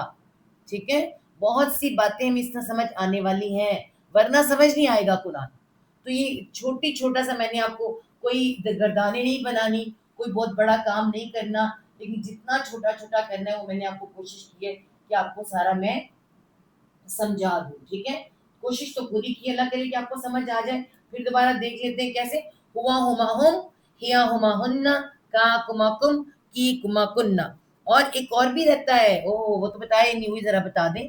ٹھیک ہے. بہت سی باتیں ہمیں اس طرح سمجھ آنے والی ہیں، ورنہ سمجھ نہیں آئے گا قرآن. تو یہ چھوٹا سا میں نے آپ کو، کوئی گردانے نہیں بنانی، کوئی بہت بڑا کام نہیں کرنا، لیکن جتنا چھوٹا چھوٹا کرنا ہے وہ میں نے آپ کو کوشش کی ہے کہ آپ کو سارا میں سمجھا دوں، ٹھیک ہے. کوشش تو پوری کی، اللہ کرے کہ آپ کو سمجھ آ جائے. پھر دوبارہ دیکھ لیتے ہیں کیسے. ہوا ہما ہم، ہیا ہما ہننا، کا کما کم، کی کما کننا. اور ایک اور بھی رہتا ہے، وہ تو بتایا نہیں ہوئی، ذرا بتا دیں.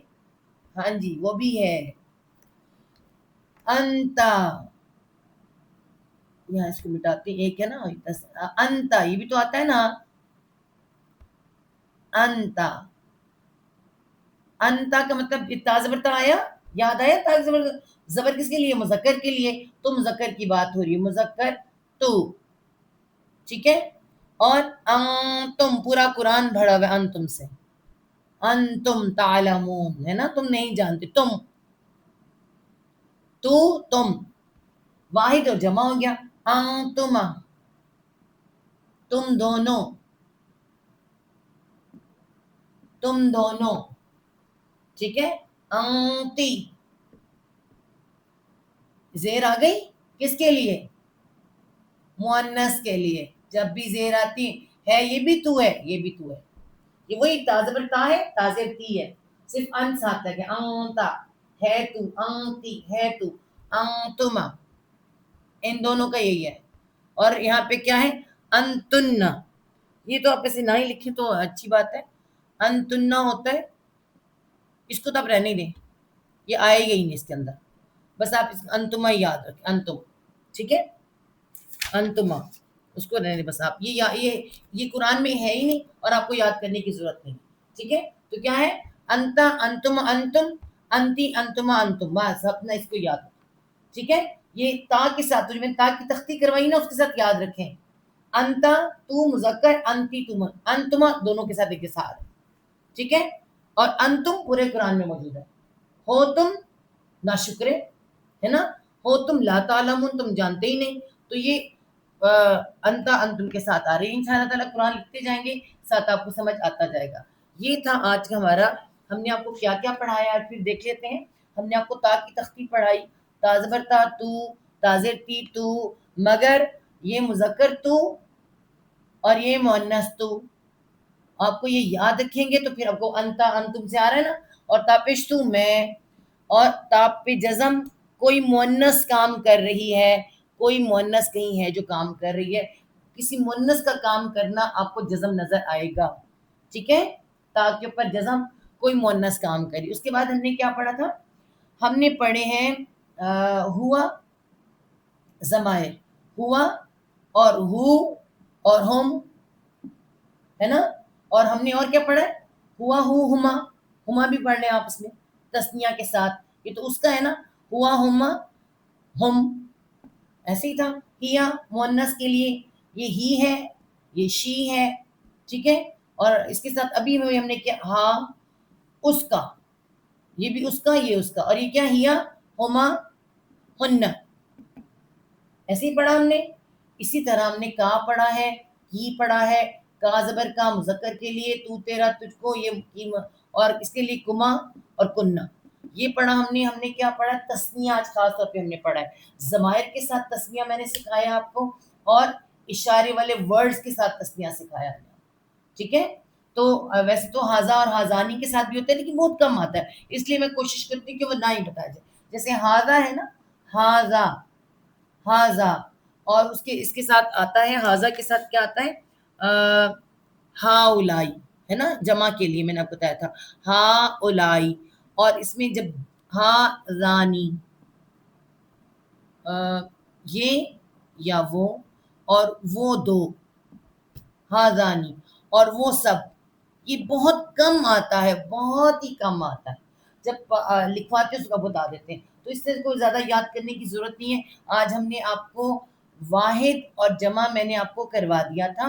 ہاں جی وہ بھی ہے، انتا. یہاں اس کو مٹاتے ہیں، ایک ہے نا انتا، یہ بھی تو آتا ہے نا، انتا. انتا کا مطلب تا زبر تا آیا، یاد آیا تا زبر؟ زبر کس کے لیے؟ مذکر کے لیے. تو مذکر کی بات ہو رہی ہے، مذکر تو، ٹھیک ہے. اور انتم، پورا قرآن بھرا ہوا انتم سے، انتم تعلمون، ہے نا، تم نہیں جانتے، تم. تو تم، واحد اور جمع ہو گیا. انتما، تم دونوں، تم دونوں، ٹھیک ہے. انتی، زیر آ گئی کس کے لیے؟ مؤنث کے لیے. جب بھی زیر آتی ہے، یہ بھی تو ہے، یہ بھی تو ہے، یہ وہی تازبر تا ہے، تازر تی ہے، صرف ان ساتھ ہے کہ انتا ہے تو، انتی ہے تو، انتما، ان دونوں کا یہی ہے. اور یہاں پہ کیا ہے؟ انتن، یہ تو آپ ایسے نہ ہی لکھیں تو اچھی بات ہے. انتنا ہوتا ہے، اس کو تو آپ رہنے دیں، یہ آئے گا ہی نہیں اس کے اندر، بس آپ اس انتما یاد رکھیں، انتم، ٹھیک ہے. انتما، اس کو رہنے دیں بس آپ، یہ قرآن میں ہے ہی نہیں اور آپ کو یاد کرنے کی ضرورت نہیں، ٹھیک ہے. تو کیا ہے؟ انتا انتم انتم، انتی انتما انتم، بس اپنا اس کو یاد رکھیں، ٹھیک ہے. یہ تا کے ساتھ، جو میں نے تا کی تختی کروائی نا، اس کے ساتھ یاد رکھیں. انتا تو مذکر، انتی تم، انتما دونوں کے ساتھ ایک ساتھ، ٹھیک ہے. اور انتم پورے قرآن میں موجود ہے. ہو تم ناشکرے، ہے نا، ہو تم لا تعلمون، تم جانتے ہی نہیں. تو یہ انتا انتم کے ساتھ آ رہی ہے. انشاءاللہ تعالیٰ قرآن لکھتے جائیں گے، ساتھ آپ کو سمجھ آتا جائے گا. یہ تھا آج کا ہمارا، ہم نے آپ کو کیا کیا پڑھایا ہے، پھر دیکھ لیتے ہیں. ہم نے آپ کو تا کی تختی پڑھائی، تا زبر تا تو، تا زیر تی تو، مگر یہ مذکر تو اور یہ مؤنث تو. آپ کو یہ یاد رکھیں گے تو پھر آپ کو انتا انتم سے آ رہا ہے نا. اور تاپشتو میں، اور تاپ پہ جزم، کوئی مؤنث کام کر رہی ہے، کوئی مؤنث کہیں ہے جو کام کر رہی ہے. کسی مؤنث کا کام کرنا آپ کو جزم نظر آئے گا. ٹھیک ہے، تا کے اوپر جزم، کوئی مؤنث کام کری. اس کے بعد ہم نے کیا پڑھا تھا؟ ہم نے پڑھے ہیں ہوا ضمائر، ہوا اور ہو اور ہم، ہے نا. اور ہم نے اور کیا پڑھا ہے؟ ہوا ہو ہما، ہما بھی پڑھ لیں آپس میں تسنیہ کے ساتھ. یہ تو اس کا ہے نا، ہوا ہما ہم. ایسے ہی تھا ہیا مؤنث کے لیے، یہ ہی ہے، یہ شی ہے. ٹھیک ہے. اور اس کے ساتھ ابھی ہم نے کیا، ہاں اس کا، یہ بھی اس کا، یہ اس کا. اور یہ کیا، ہیا ہما ہن. ایسے ہی پڑھا ہم نے. اسی طرح ہم نے کا پڑھا ہے، ہی پڑھا ہے، کا زبر کا مذکر کے لیے تو تیرا تجھ کو، یہ اور اس کے لیے کما اور کننا. یہ پڑھا ہم نے. ہم نے کیا پڑھا؟ تسنیہ آج خاص طور پہ ہم نے پڑھا ہے. ضمائر کے ساتھ تسنیہ میں نے سکھایا آپ کو، اور اشارے والے ورڈز کے ساتھ تسنیہ سکھایا. ٹھیک ہے. تو ویسے تو ہاضا اور ہاضانی کے ساتھ بھی ہوتا ہے لیکن بہت کم آتا ہے، اس لیے میں کوشش کرتی ہوں کہ وہ نہ ہی بتایا جائے. جیسے ہاضا ہے نا، ہاضا، ہاضا. اور اس کے ساتھ آتا ہے، ہاضا کے ساتھ کیا آتا ہے؟ ہا اولائی، ہے نا، جمع کے لیے میں نے آپ کو بتایا تھا ہا اولائی. اور اس میں جب ہا زانی، یہ یا وہ، اور وہ دو، ہاضانی، اور وہ سب، یہ بہت کم آتا ہے، بہت ہی کم آتا ہے. جب لکھواتے ہیں اس کا بتا دیتے ہیں. تو اس سے کوئی زیادہ یاد کرنے کی ضرورت نہیں ہے. آج ہم نے آپ کو واحد اور جمع میں نے آپ کو کروا دیا تھا،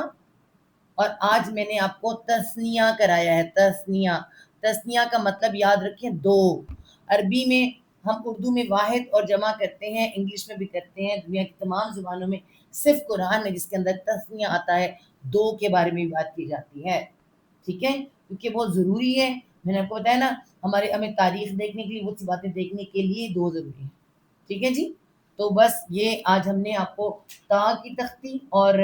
اور آج میں نے آپ کو تثنیہ کرایا ہے. تثنیہ، تثنیہ کا مطلب یاد رکھیں دو. عربی میں ہم اردو میں واحد اور جمع کرتے ہیں، انگلش میں بھی کرتے ہیں، دنیا کی تمام زبانوں میں. صرف قرآن ہے جس کے اندر تثنیہ آتا ہے، دو کے بارے میں بھی بات کی جاتی ہے. ٹھیک ہے، کیونکہ بہت ضروری ہے. میں نے آپ کو بتایا نا، ہمیں تاریخ دیکھنے کے لیے، وہ سی باتیں دیکھنے کے لیے دو ضروری ہیں. ٹھیک ہے جی. تو بس یہ آج ہم نے آپ کو تا کی تختی اور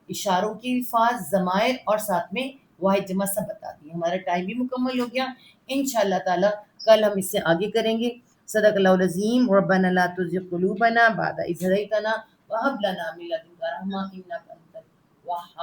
اشاروں کی الفاظ، ضمائر اور ساتھ میں واحد جمع سب بتا دی. ہمارا ٹائم بھی مکمل ہو گیا. انشاءاللہ تعالی کل ہم اس سے آگے کریں گے. صدق اللہ العظیم. ربنا لا تزغ قلوبنا بعد إذ هديتنا وهب لنا من لدنك رحمة إنك أنت الوهاب.